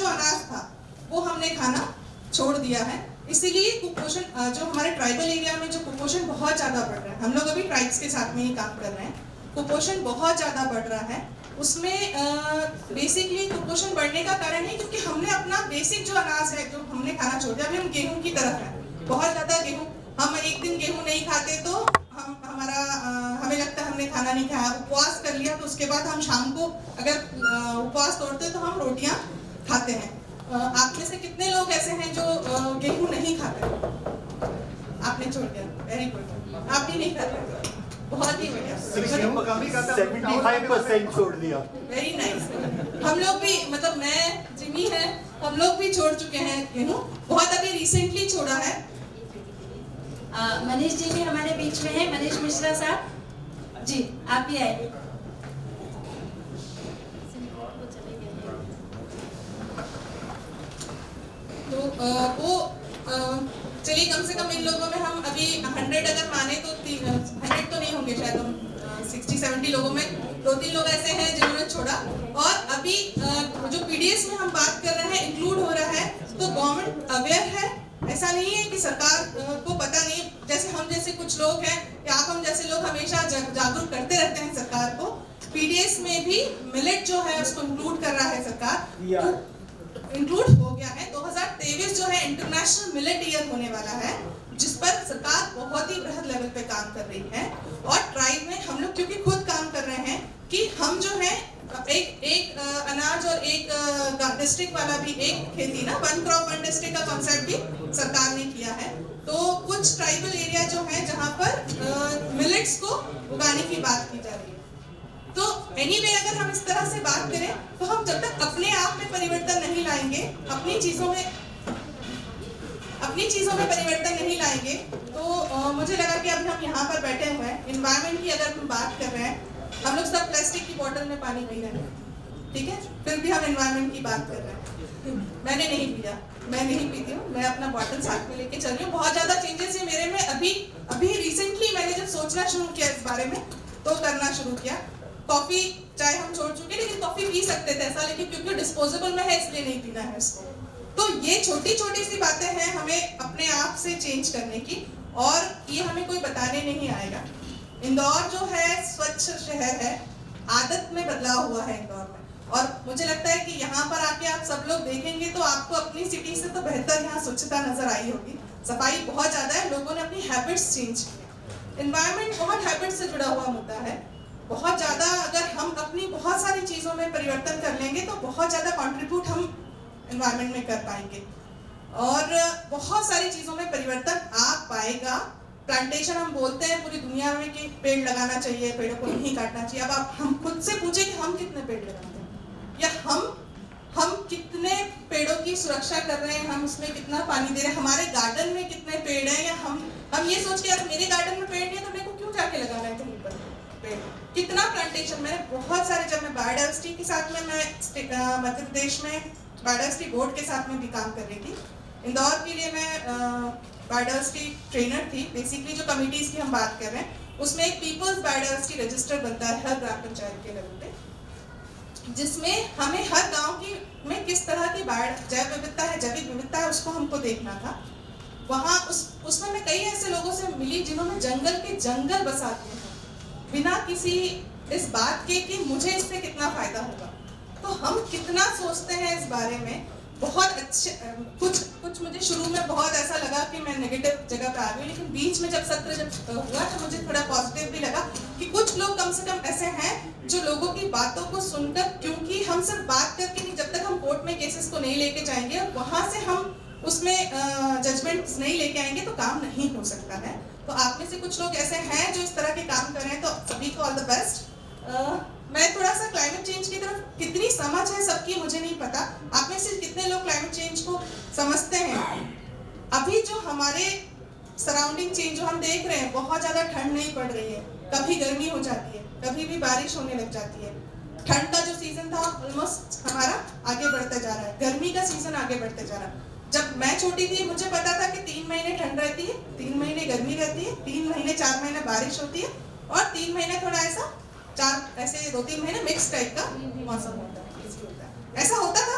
अनाज था, वो हमने खाना छोड़ दिया है। इसीलिए कुपोषण, जो हमारे ट्राइबल एरिया में जो कुपोषण बहुत ज़्यादा बढ़ रहा है, हम लोग अभी ट्राइब्स के साथ में ही काम कर रहे हैं, कुपोषण बहुत ज़्यादा बढ़ रहा है। उसमें बेसिकली कुपोषण बढ़ने का कारण है क्योंकि हमने अपना बेसिक जो अनाज है, जो हमने खाना छोड़ दिया। अभी हम गेहूं की तरफ हैं, बहुत ज़्यादा गेहूं, हम एक दिन गेहूं नहीं खाते तो हमें लगता है हमने खाना नहीं खाया। उपवास कर लिया तो उसके बाद हम शाम को अगर उपवास तोड़ते तो हम रोटियां खाते हैं। आप में से कितने लोग ऐसे हैं जो गेहूं नहीं खाते? आपने छोड़ दिया, वेरी गुड। आप भी नहीं खाते, बहुत ही बढ़िया। 75% छोड़ दिया, वेरी नाइस। हम लोग भी, मतलब मैं, जिमी है, हम लोग भी छोड़ चुके हैं गेहूं, बहुत अभी रिसेंटली छोड़ा है। मनीष जी भी हमारे बीच में है, मनीष मिश्रा साहब जी, आप भी आए। तो चलिए, कम से कम इन लोगों में हम अभी 100 अगर माने तो 100 तो नहीं होंगे शायद, हम 60-70 लोगों में 2-3 लोग ऐसे हैं जिन्होंने छोड़ा। और अभी जो पीडीएस में हम बात कर रहे हैं, इंक्लूड हो रहा है, तो गवर्नमेंट अवेयर है। ऐसा नहीं है कि सरकार को पता नहीं, जैसे हम जैसे कुछ लोग हैं या आप हम जैसे लोग हमेशा जागरूक करते रहते हैं सरकार को। पीडीएस में भी मिलेट जो है उसको इंक्लूड कर रहा है सरकार, इंक्लूड हो गया है। 2023 जो है इंटरनेशनल मिलेट ईयर होने वाला है, जिस पर सरकार बहुत ही बृहद लेवल पे काम कर रही है। और ट्राइब में हम लोग क्योंकि खुद काम कर रहे हैं कि हम जो है एक अनाज और एक डिस्ट्रिक्ट वाला भी एक खेती ना, 1 क्रॉप 1 डिस्ट्रिक्ट का कॉन्सेप्ट भी सरकार ने किया है। तो कुछ ट्राइबल एरिया जो है जहाँ पर मिलेट्स को उगाने की बात की जा रही है। तो एनीवे, अगर हम इस तरह से बात करें तो हम जब तक अपने आप में परिवर्तन नहीं लाएंगे, अपनी चीज़ों में परिवर्तन नहीं लाएंगे, तो मुझे लगा कि अभी हम यहाँ पर बैठे हुए हैं, एनवायरनमेंट की अगर हम बात कर रहे हैं, हम लोग सब प्लास्टिक की बोतल में पानी पी रहे हैं, ठीक है, फिर भी हम एनवायरनमेंट की बात कर रहे हैं। मैंने नहीं पिया, मैं नहीं पीती हूँ, मैं अपना बॉटल साथ में लेके चल रही हूँ। बहुत ज़्यादा चेंजेस है मेरे में। अभी रिसेंटली मैंने जब सोचना शुरू किया इस बारे में तो करना शुरू किया। कॉफ़ी चाय हम छोड़ चुके, लेकिन कॉफ़ी पी सकते थे ऐसा, लेकिन क्योंकि डिस्पोजेबल में है इसलिए नहीं पीना है इसको। तो ये छोटी छोटी सी बातें हैं हमें अपने आप से चेंज करने की, और ये हमें कोई बताने नहीं आएगा। इंदौर जो है स्वच्छ शहर है, आदत में बदलाव हुआ है इंदौर में, और मुझे लगता है कि यहाँ पर आके आप सब लोग देखेंगे तो आपको अपनी सिटी से तो बेहतर यहाँ स्वच्छता नजर आई होगी। सफाई बहुत ज़्यादा है, लोगों ने अपनी हैबिट्स चेंज की। एनवायरनमेंट बहुत हैबिट से जुड़ा हुआ मुद्दा है, बहुत ज़्यादा। अगर हम अपनी बहुत सारी चीज़ों में परिवर्तन कर लेंगे तो बहुत ज़्यादा कंट्रीब्यूट हम एनवायरनमेंट में कर पाएंगे, और बहुत सारी चीज़ों में परिवर्तन आ पाएगा। प्लांटेशन हम बोलते हैं पूरी दुनिया में कि पेड़ लगाना चाहिए, पेड़ों को नहीं काटना चाहिए। अब आप हम खुद से पूछे कि हम कितने पेड़ लगाते हैं, या हम कितने पेड़ों की सुरक्षा कर रहे हैं, हम उसमें कितना पानी दे रहे हैं, हमारे गार्डन में कितने पेड़ हैं, या हम ये सोच के यार मेरे गार्डन में पेड़ नहीं है तो मेरे को क्यों जाके लगाना है कहीं पर पेड़। कितना प्लांटेशन, मैंने बहुत सारे, जब मैं बायोडाइवर्सिटी के साथ में, मैं मध्य प्रदेश में बायोडाइवर्सिटी बोर्ड के साथ में भी काम कर रही थी। इंदौर के लिए मैं बायोडाइवर्सिटी ट्रेनर थी। बेसिकली जो कमिटीज की हम बात कर रहे हैं उसमें एक पीपल्स बायोडाइवर्सिटी रजिस्टर बनता है हर ग्राम पंचायत के लेवल पे, जिसमें हमें हर गांव की में किस तरह की जैव विविधता है, जैविक विविधता है, उसको हमको देखना था। वहाँ उसमें मैं कई ऐसे लोगों से मिली जिन्होंने जंगल के जंगल बसा दिए हैं बिना किसी इस बात के कि मुझे इससे कितना फायदा होगा। तो हम कितना सोचते हैं इस बारे में। बहुत अच्छे कुछ मुझे शुरू में बहुत ऐसा लगा कि मैं नेगेटिव जगह पे आ गई, लेकिन बीच में जब सत्र हुआ तो मुझे थोड़ा पॉजिटिव भी लगा कि कुछ लोग कम से कम ऐसे हैं जो लोगों की बातों को सुनकर, क्योंकि हम सिर्फ बात करके नहीं, जब तक हम कोर्ट में केसेस को नहीं लेके जाएंगे और वहां से हम उसमें जजमेंट्स नहीं लेके आएंगे तो काम नहीं हो सकता है। तो आप में से कुछ लोग ऐसे हैं जो इस तरह के काम कर रहे हैं, तो सभी को ऑल द बेस्ट। मैं थोड़ा सा क्लाइमेट चेंज की तरफ कितनी समझ है सबकी मुझे नहीं पता। आप में से कितने लोग क्लाइमेट चेंज को समझते हैं? अभी जो हमारे सराउंडिंग चेंज जो हम देख रहे हैं, बहुत ज़्यादा ठंड नहीं पड़ रही है, कभी गर्मी हो जाती है, कभी भी बारिश होने लग जाती है। ठंड का जो सीजन था ऑलमोस्ट हमारा आगे बढ़ता जा रहा है, गर्मी का सीजन आगे बढ़ते जा रहा है। जब मैं छोटी थी मुझे पता था कि 3 महीने ठंड रहती है, 3 महीने गर्मी रहती है, 3 महीने 4 महीने बारिश होती है, और 3 महीने थोड़ा ऐसा 2-3 महीने मिक्स टाइप का मौसम होता है। ऐसा होता था,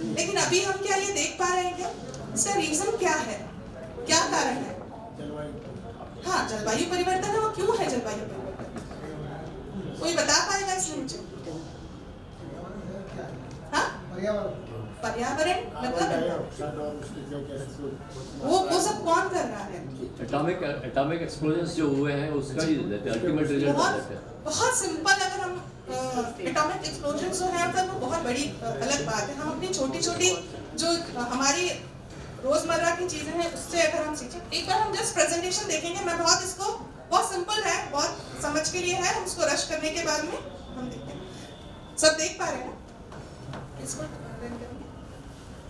लेकिन अभी हम क्या ये देख पा रहे हैं क्या? इसका रीजन क्या है, क्या कारण है? हाँ, जलवायु परिवर्तन है। वो क्यों है जलवायु परिवर्तन? कोई बता पाएगा इसमें मुझे? हाँ, पर्यावरण मतलब वो सब कौन कर रहा है? एटॉमिक एक्सप्लोजन्स जो हुए हैं उसका ही अल्टीमेट रिजल्ट है। बहुत सिंपल, अगर हम एटॉमिक एक्सप्लोजन जो है तो वो बहुत बड़ी अलग बात है। हम अपनी छोटी छोटी जो हमारी रोजमर्रा की चीजें हैं उससे अगर हम सीखें, एक बार हम जस्ट प्रेजेंटेशन देखेंगे। मैं बहुत सिंपल है, बहुत समझ के लिए है, हम उसको रश करने के बाद में हम देखते हैं। सब देख पा रहे हैं इसको?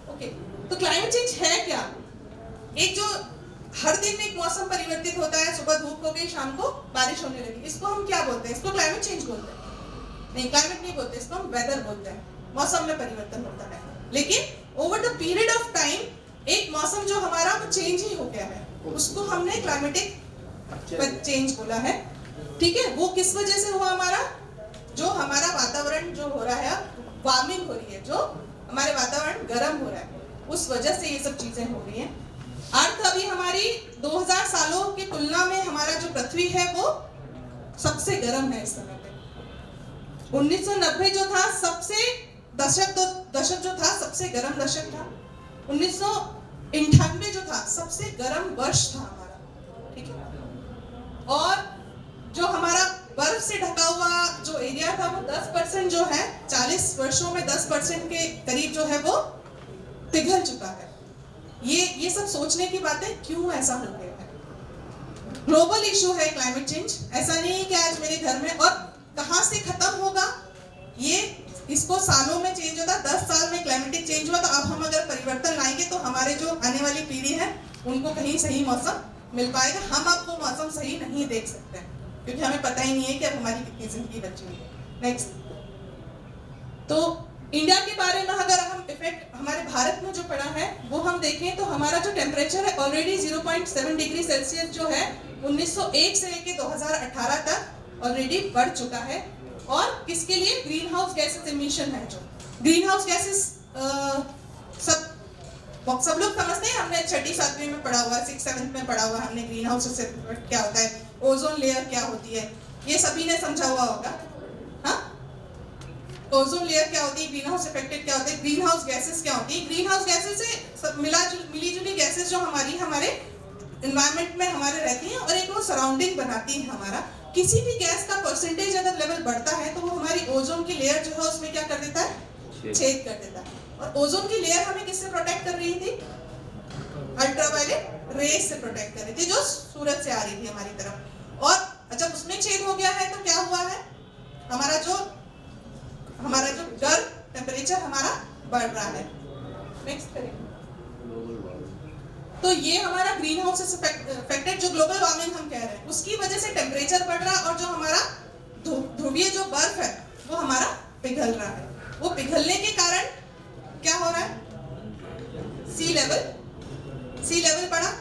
ओके, तो क्लाइमेट चेंज है क्या? एक जो हर दिन एक मौसम परिवर्तित होता है, सुबह धूप हो गई, शाम को बारिश होने लगी, इसको हम क्या बोलते हैं? इसको क्लाइमेट चेंज बोलते हैं? नहीं, क्लाइमेट नहीं बोलते, इसको हम वेदर बोलते हैं। मौसम में परिवर्तन होता है, लेकिन over the period of time एक मौसम जो हमारा वो चेंज ही हो गया है, उसको हमने क्लाइमेटिक चेंज बोला है। ठीक है, वो किस वजह से हुआ? हमारा जो हमारा वातावरण जो हो रहा है, वार्मिंग हो रही है, जो हमारे वातावरण गर्म हो रहा है, उस वजह से ये सब चीजें हो रही हैं। अर्थ अभी हमारी 2000 सालों की तुलना में हमारा जो पृथ्वी है वो सबसे गर्म है इस समय पे। 1990 जो था सबसे दशक जो था सबसे गर्म दशक था। 1998 जो था सबसे गर्म वर्ष था हमारा। ठीक है, और जो हमारा बर्फ से ढका हुआ जो एरिया था वो 10% जो है 40 वर्षों में 10% के करीब जो है वो पिघल चुका है। ये सब सोचने की बात है, क्यों ऐसा हो गया है? ग्लोबल इशू है क्लाइमेट चेंज। ऐसा नहीं है कि आज मेरे घर में, और कहां से खत्म होगा ये, इसको सालों में चेंज होता। 10 साल में क्लाइमेटिक चेंज हुआ, तो अब हम अगर परिवर्तन लाएंगे तो हमारे जो आने वाली पीढ़ी है उनको कहीं सही मौसम मिल पाएगा। हम अब वो मौसम सही नहीं देख सकते क्योंकि हमें पता ही नहीं है कि अब हमारी कितनी जिंदगी बची हुई है। नेक्स्ट, तो इंडिया के बारे में अगर हम इफेक्ट हमारे भारत में जो पड़ा है वो हम देखें तो हमारा जो टेम्परेचर है ऑलरेडी 0.7 डिग्री सेल्सियस जो है 1901 से लेके 2018 तक ऑलरेडी बढ़ चुका है। और किसके लिए? ग्रीन हाउस गैसेस इमिशन है। जो ग्रीन हाउस गैसेस सब लोग समझते हैं, हमने 6ठी 7वीं में पढ़ा हुआ है, 6th 7th में पढ़ा हुआ है हमने ग्रीन हाउस इफेक्ट क्या होता है, ओजोन लेयर क्या होती है, ये सभी ने समझा हुआ होगा। हाँ, ओजोन लेयर क्या होती है, ग्रीन हाउस इफेक्ट क्या होते हैं, ग्रीन हाउस गैसेस क्या होती है। ग्रीन हाउस गैसेस से मिली जुली गैसेस जो हमारे एनवायरनमेंट में हमारे रहती हैं और एक वो सराउंडिंग बनाती है हमारा। किसी भी गैस का परसेंटेज अगर लेवल बढ़ता है तो वो हमारी ओजोन की लेयर जो है उसमें क्या कर देता है, छेद कर देता है। और ओजोन की लेयर हमें किससे प्रोटेक्ट कर रही थी? अल्ट्रावायलेट रेज से प्रोटेक्ट कर रही थी जो सूरज से आ रही थी हमारी तरफ। और जब उसमें छेद हो गया है तो क्या हुआ है, हमारा जो गर्म टेम्परेचर हमारा बढ़ रहा है। नेक्स्ट करें। तो ये हमारा ग्रीन हाउस इफेक्टेड जो ग्लोबल वार्मिंग हम कह रहे हैं उसकी वजह से टेम्परेचर बढ़ रहा है और जो हमारा ध्रुवीय जो बर्फ है वो हमारा पिघल रहा है। वो पिघलने के कारण क्या हो रहा है, सी लेवल बढ़ा,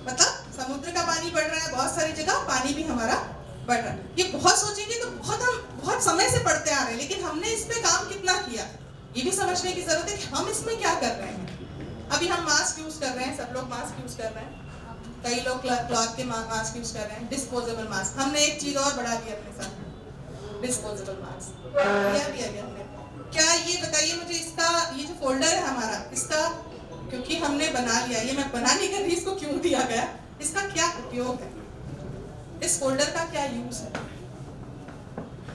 मतलब समुद्र का पानी बढ़ रहा है, बहुत सारी जगह पानी भी हमारा बढ़ रहा है। ये बहुत सोचेंगे तो हम बहुत समय से पढ़ते आ रहे हैं, लेकिन हमने इस पे काम कितना किया ये भी समझने की जरूरत है कि हम इसमें क्या कर रहे हैं। अभी हम मास्क यूज कर रहे हैं, सब लोग मास्क यूज कर रहे हैं, कई लोग क्लॉथ के मास्क यूज कर रहे हैं, डिस्पोजेबल मास्क। हमने एक चीज और बढ़ा दी अपने साथ, डिस्पोजेबल मास्क भी हमने। क्या ये बताइए मुझे, इसका ये जो फोल्डर है हमारा, इसका क्योंकि हमने बना लिया, ये मैं बना नहीं कर रही, इसको क्यों दिया गया, इसका क्या उपयोग है, इस फोल्डर का क्या यूज है,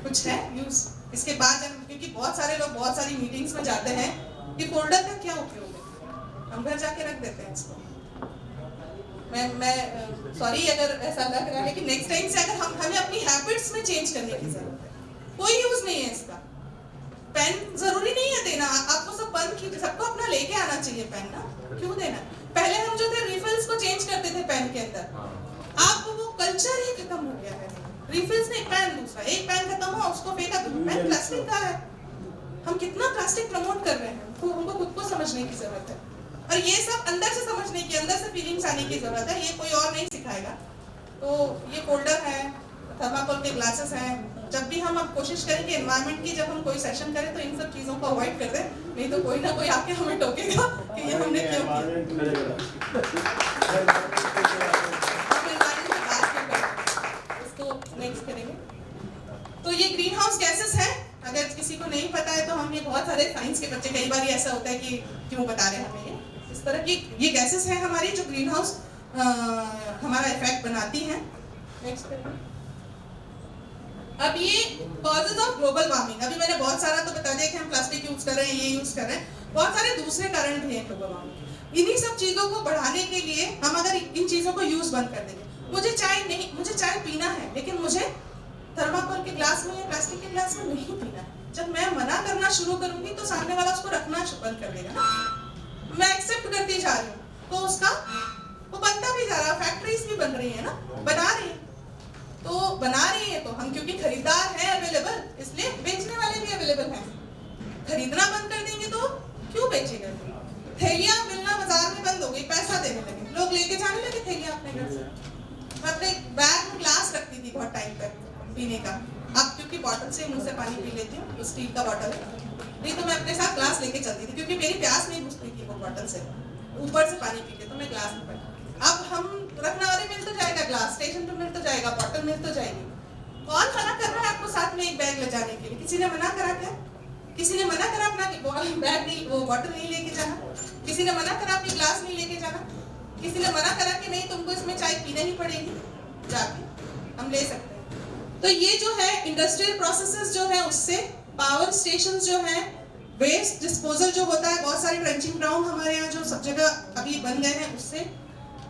कुछ है यूज? इसके बाद जब, क्योंकि बहुत सारे लोग बहुत सारी मीटिंग्स में जाते हैं, ये फोल्डर का क्या उपयोग है, हम घर जाके रख देते हैं इसको। मैं सॉरी अगर ऐसा लग रहा है, लेकिन नेक्स्ट टाइम से अगर हमें अपनी हैबिट्स में चेंज करने की जरूरत है। कोई यूज नहीं है इसका। पेन जरूरी नहीं है देना, आपको सब बंद की, सबको अपना लेके आना चाहिए पेन ना, क्यों देना? पहले हम जो थे रिफिल्स को चेंज करते थे पेन के अंदर, अब वो कल्चर ही खत्म हो गया है। रिफिल्स ने पेन दूसरा, एक पेन खत्म हुआ उसको फेंका, तो पेन प्लास्टिक का है। हम कितना प्लास्टिक प्रमोट कर रहे हैं, तो हमको खुद को समझने की जरूरत है। और ये सब अंदर से समझने की, अंदर से फीलिंग्स आने की जरूरत है, ये कोई और नहीं सिखाएगा। तो ये फोल्डर है, थर्माकोल के ग्लासेस हैं। जब भी हम अब कोशिश करें कि एनवायरनमेंट की जब हम कोई सेशन करें तो इन सब चीजों को अवॉइड कर दें, नहीं तो कोई ना कोई आके हमें टोकेगा कि ये हमने क्यों किया। इसको नेक्स्ट करेंगे। तो ये ग्रीन हाउस गैसेस है, अगर किसी को नहीं पता है तो हम ये बहुत सारे साइंस के बच्चे, कई बार ऐसा होता है कि क्यों बता रहे हैं हमें ये, इस तरह की ये गैसेस हैं हमारी जो ग्रीन हाउस हमारा इफेक्ट बनाती हैं। नेक्स्ट करेंगे। अब ये कॉजेज ऑफ ग्लोबल वार्मिंग, अभी मैंने बहुत सारा तो बता दिया कि हम प्लास्टिक यूज कर रहे हैं, ये यूज कर रहे हैं, बहुत सारे दूसरे कारण भी हैं ग्लोबल वार्मिंग। इन्हीं सब चीजों को बढ़ाने के लिए हम अगर इन चीजों को यूज बंद कर देंगे, मुझे चाय पीना है, लेकिन मुझे थर्माकोल के ग्लास में या प्लास्टिक के ग्लास में नहीं पीना। जब मैं मना करना शुरू करूंगी तो सामने वाला उसको रखना बंद कर देगा ना। मैं एक्सेप्ट करती जा रही हूँ तो उसका वो बनता भी जा रहा है, फैक्ट्रीज भी बन रही है ना, बना रही है, तो बना रही है तो हम क्योंकि खरीदार है अवेलेबल, इसलिए बेचने वाले भी अवेलेबल हैं। खरीदना बंद कर देंगे तो क्यों बेचेगा? थैलियां मिलना बाजार में बंद हो गई, पैसा देने लगे, लोग लेके जाने लगे थैलियां अपने घर से। मैं अपने बैग में ग्लास रखती थी बहुत टाइम तक पीने का, अब क्योंकि बॉटल से मुंह से पानी पी लेती हूँ, स्टील का बॉटल है, नहीं तो मैं अपने साथ ग्लास लेके चलती थी क्योंकि मेरी प्यास नहीं बुझती थी वो बॉटल से, ऊपर से पानी पी के, तो मैं ग्लास में पी। अब हम रखना, अरे मिल तो जाएगा ग्लास, स्टेशन पे मिल तो जाएगा, बॉटल मिल तो जाएगी। कौन मना कर रहा है आपको साथ में एक बैग ले जाने के लिए? किसी ने मना करा क्या? किसी ने मना करा अपना बैग नहीं, वो बॉटल नहीं लेके जाना? किसी ने मना करा अपनी ग्लास नहीं लेके जाना? किसी ने मना करा कि नहीं तुमको इसमें चाय पीना ही पड़ेगी? जाके हम ले सकते हैं। तो ये जो है इंडस्ट्रियल प्रोसेसेस जो है, उससे पावर स्टेशन जो है, वेस्ट डिस्पोजल जो होता है, बहुत सारे ट्रेंचिंग ग्राउंड हमारे यहाँ जो सब जगह अभी बन गए हैं, उससे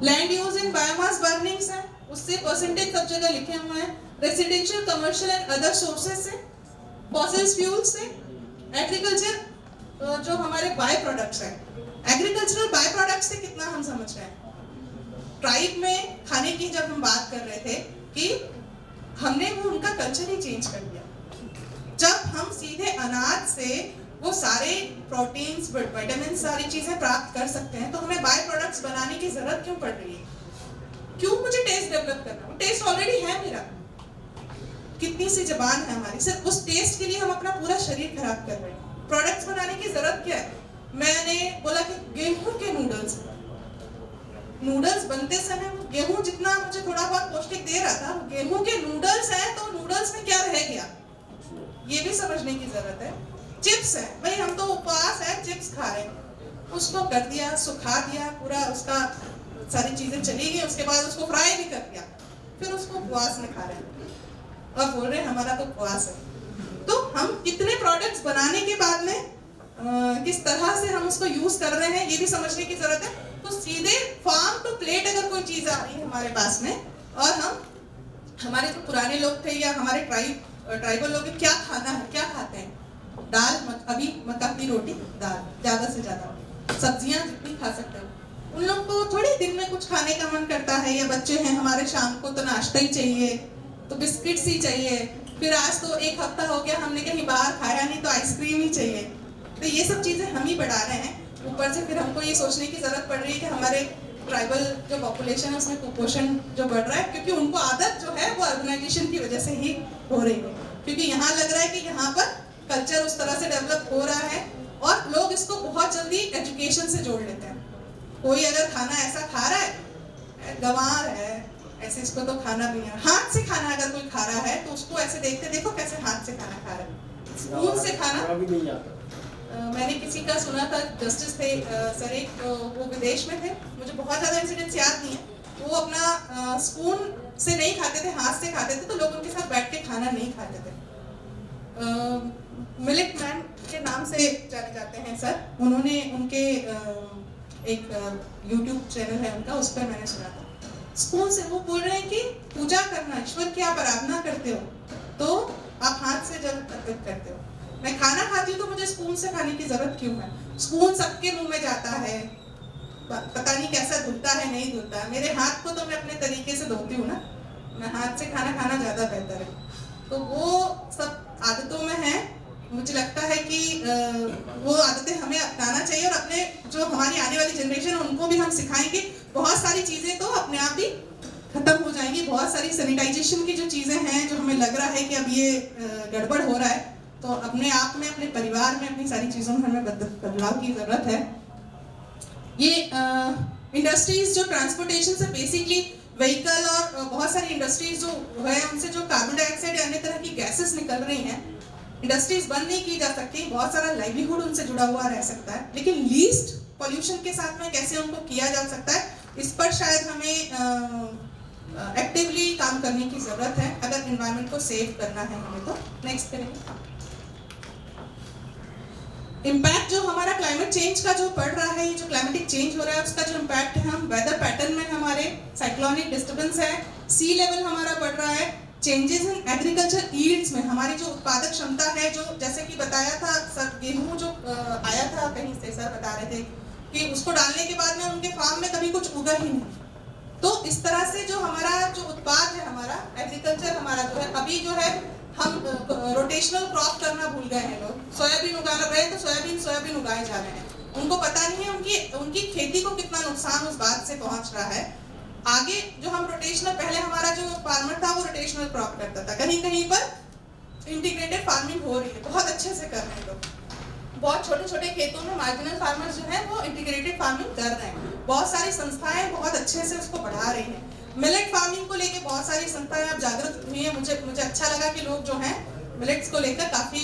land use in biomass burnings है, उससे परसेंटेज सब जगह लिखे हुए हैं, residential commercial and other sources से, फॉसिल फ्यूल से, एग्रीकल्चर जो हमारे बाय प्रोडक्ट्स हैं, एग्रीकल्चरल बाय प्रोडक्ट्स से कितना हम समझ रहे हैं। ट्राइब में खाने की जब हम बात कर रहे थे कि हमने वो उनका कल्चर ही चेंज कर दिया। जब हम सीधे अनाज से वो सारे प्रोटीन्स, विटामिन, सारी चीजें प्राप्त कर सकते हैं, तो हमें बाय प्रोडक्ट्स बनाने की जरूरत क्यों पड़ रही है? क्यों मुझे टेस्ट डेवलप करना? वो टेस्ट ऑलरेडी है मेरा। कितनी सी जबान है हमारी, सिर्फ उस टेस्ट के लिए हम अपना पूरा शरीर खराब कर रहे हैं। प्रोडक्ट्स बनाने की जरूरत क्या है? मैंने बोला कि गेहूं के नूडल्स बनते समय वो गेहूं जितना मुझे थोड़ा बहुत पौष्टिक दे रहा था, गेहूं के नूडल्स हैं, तो नूडल्स में क्या रह गया ये भी समझने की जरूरत है। चिप्स है भाई, हम तो उपवास है, चिप्स खा रहे हैं, उसको कर दिया, सुखा दिया, पूरा उसका सारी चीजें चली गई, उसके बाद उसको फ्राई भी कर दिया, फिर उसको उपवास में खा रहे हैं और बोल रहे हैं हमारा तो उपवास है। तो हम इतने प्रोडक्ट्स बनाने के बाद में किस तरह से हम उसको यूज कर रहे हैं ये भी समझने की जरूरत है। तो सीधे फार्म टू प्लेट अगर कोई चीज आ रही है हमारे पास में, और हम हमारे जो पुराने लोग थे या हमारे ट्राइबल लोग क्या खाना है, क्या खाते हैं? दाल, अभी मक्का की रोटी, दाल, ज्यादा से ज्यादा सब्जियां जितनी खा सकते हो। उन लोग को थोड़े दिन में कुछ खाने का मन करता है, या बच्चे हैं हमारे शाम को तो नाश्ता ही चाहिए, तो बिस्किट्स ही चाहिए, फिर आज तो एक हफ्ता हो गया हमने कहीं बाहर खाया नहीं तो आइसक्रीम ही चाहिए। तो ये सब चीजें हम ही बढ़ा रहे हैं। ऊपर से फिर हमको ये सोचने की जरूरत पड़ रही है कि हमारे ट्राइबल जो पॉपुलेशन है उसमें कुपोषण जो बढ़ रहा है, क्योंकि उनको आदत जो है वो अर्बनाइजेशन की वजह से ही हो रही है। क्योंकि यहाँ लग रहा है कि यहाँ पर कल्चर उस तरह से डेवलप हो रहा है और लोग इसको बहुत जल्दी एजुकेशन से जोड़ लेते हैं। कोई अगर खाना ऐसा खा रहा है, गंवार है, ऐसे इसको तो खाना भी है, हाथ से खाना अगर कोई खा रहा है तो उसको ऐसे देखते, देखो कैसे हाथ से खाना खा रहा है, स्पून से खाना भी नहीं आता। मैंने किसी का सुना था, जस्टिस थे सर एक, वो विदेश में थे, मुझे बहुत ज्यादा इंसिडेंट्स याद नहीं है, वो अपना स्पून से नहीं खाते थे, हाथ से खाते थे, तो लोग उनके साथ बैठ के खाना नहीं खाते थे। मिलिट मैन के नाम से जाने जाते हैं सर, उन्होंने उनके एक YouTube चैनल है उनका, उस पर मैंने सुना था। स्पून से वो बोल रहे हैं कि पूजा करना, ईश्वर की आप आराधना करते हो तो आप हाथ से जल अर्पित करते हो। मैं खाना खाती हूँ तो मुझे स्पून से खाने की जरूरत क्यों है? स्पून सबके मुंह में जाता है, पता नहीं कैसा धुलता है, नहीं धुलता है। मेरे हाथ को तो मैं अपने तरीके से धोती हूँ ना, मैं हाथ से खाना खाना ज्यादा बेहतर है। तो वो सब आदतों में है, मुझे लगता है कि वो आदतें हमें अपनाना चाहिए, और अपने जो हमारी आने वाली जनरेशन है उनको भी हम सिखाएंगे। बहुत सारी चीजें तो अपने आप ही खत्म हो जाएंगी। बहुत सारी सैनिटाइजेशन की जो चीजें हैं, जो हमें लग रहा है कि अब ये गड़बड़ हो रहा है, तो अपने आप में, अपने परिवार में, अपनी सारी चीजों में हमें बदलाव की जरूरत है। ये इंडस्ट्रीज जो ट्रांसपोर्टेशन से बेसिकली व्हीकल और बहुत सारी इंडस्ट्रीज जो है उनसे जो कार्बन डाइऑक्साइड या अन्य तरह की गैसेस निकल रही हैं, इंडस्ट्रीज बंद नहीं की जा सकती, बहुत सारा लाइवलीहुड उनसे जुड़ा हुआ रह सकता है, लेकिन लीस्ट पॉल्यूशन के साथ में कैसे उनको किया जा सकता है, इस पर शायद हमें एक्टिवली काम करने की जरूरत है अगर एनवायरनमेंट को सेव करना है हमें। तो नेक्स्ट करेंगे। इम्पैक्ट जो हमारा क्लाइमेट चेंज का जो पड़ रहा है, ये जो क्लाइमेटिक चेंज हो रहा है उसका जो इम्पैक्ट है, हम वेदर पैटर्न में हमारे साइक्लोनिक डिस्टर्बेंस है, सी लेवल हमारा बढ़ रहा है, चेंजेस इन एग्रीकल्चर यील्ड्स में हमारी जो उत्पादक क्षमता है, जो जैसे कि बताया था सर, गेहूं जो आया था कहीं से, सर बता रहे थे कि उसको डालने के बाद में उनके फार्म में कभी कुछ उगा ही नहीं। तो इस तरह से जो हमारा जो उत्पाद है, हमारा एग्रीकल्चर हमारा जो है, अभी जो है हम रोटेशनल क्रॉप करना भूल गए हैं लोग। सोयाबीन उगाना रहे तो सोयाबीन उगाए जा रहे हैं, उनको पता नहीं है उनकी खेती को कितना नुकसान उस बात से पहुंच रहा है। आगे जो हम रोटेशनल, पहले हमारा जो फार्मर था वो रोटेशनल क्रॉप करता था, कहीं कहीं पर इंटीग्रेटेड फार्मिंग हो रही है, बहुत अच्छे से कर रहे हैं लोग। बहुत छोटे छोटे खेतों में मार्जिनल फार्मर्स जो है वो इंटीग्रेटेड फार्मिंग कर रहे हैं, बहुत सारी संस्थाएं बहुत अच्छे से उसको बढ़ा रही हैं। मिलेट फार्मिंग को लेके बहुत सारी संस्थाएं अब जागरूक हुई हैं। मुझे अच्छा लगा कि लोग जो हैं मिलेट्स को लेकर काफी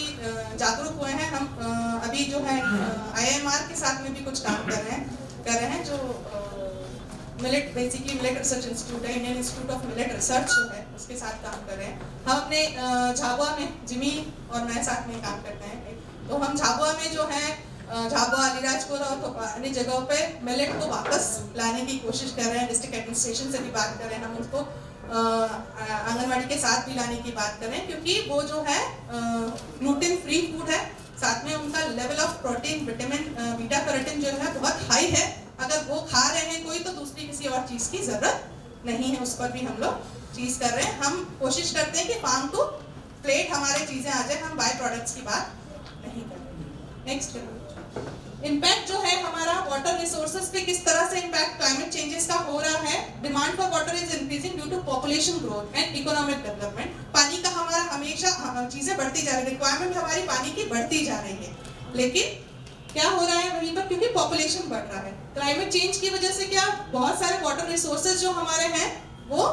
जागरूक हुए हैं। हम अभी जो है IIMR के साथ में भी कुछ काम कर रहे हैं जो millet, basically millet research institute है, Indian institute of millet research जो है उसके साथ काम कर रहे हैं। हम अपने झाबुआ में, जिमी और मैं साथ में काम करते हैं, तो हम झाबुआ में जो है झाबुआ, अलीराजपुर और अन्य जगहों पे मिलेट को वापस लाने की कोशिश कर रहे हैं। डिस्ट्रिक्ट एडमिनिस्ट्रेशन से भी बात कर रहे हैं, हम उसको आंगनवाड़ी के साथ भी लाने की बात कर रहे हैं, क्योंकि वो जो है ग्लूटेन फ्री फूड है, साथ में उनका level of protein, vitamin, beta carotene जो है बहुत हाई है। अगर वो खा रहे हैं कोई, तो दूसरी किसी और चीज की जरूरत नहीं है। उस पर भी हम लोग चीज कर रहे हैं। हम कोशिश करते हैं कि फार्म टू प्लेट हमारे चीजें आ जाए, हम बाय प्रोडक्ट्स की बात नहीं कर रहे। नेक्स्ट इम्पैक्ट जो है हमारा वाटर रिसोर्सेज पे किस तरह से इम्पैक्ट क्लाइमेट चेंजेस का हो रहा है। Demand for water is increasing due to population growth and economic development. पानी का हमारा हमेशा चीजें बढ़ती जा रही है, रिक्वायरमेंट हमारी पानी की बढ़ती जा रही है, लेकिन क्या हो रहा है वहीं पर, क्योंकि पॉपुलेशन बढ़ रहा है। क्लाइमेट चेंज की वजह से क्या बहुत सारे वाटर रिसोर्सेज जो हमारे हैं वो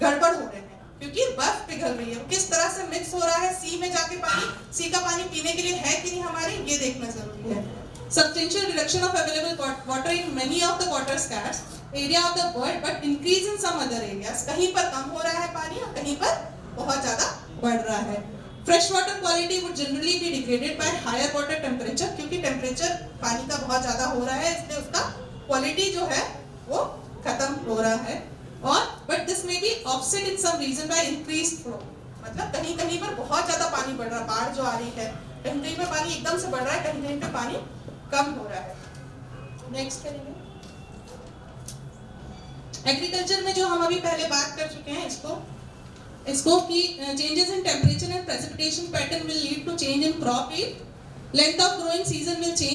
गड़बड़ हो रहे हैं, क्योंकि बर्फ पिघल रही है। किस तरह से मिक्स हो रहा है सी में जाके पानी, सी का पानी पीने के लिए है कि नहीं हमारे, ये देखना जरूरी है। Substantial reduction of available water in many of the water scarce area of the world, but increase in some other areas। कहीं पर कम हो रहा है पानी और कहीं पर बहुत ज्यादा बढ़ रहा है। Fresh water quality would generally be degraded by higher water temperature, क्योंकि टेम्परेचर पानी का बहुत ज्यादा हो रहा है, इसलिए उसका क्वालिटी जो है वो खत्म हो रहा है। और but this may be offset in some region by increased flow, मतलब कहीं कहीं पर बहुत ज्यादा पानी बढ़ रहा है, बाढ़ जो आ रही है, कहीं कहीं पे पानी एकदम से बढ़ रहा है, कहीं कहीं पे पानी कम हो रहा है। नेक्स्ट करेंगे एग्रीकल्चर में, जो हम अभी पहले बात कर चुके हैं इसको कि changes in temperature and precipitation pattern will lead to change in crop yield, length of growing season will change.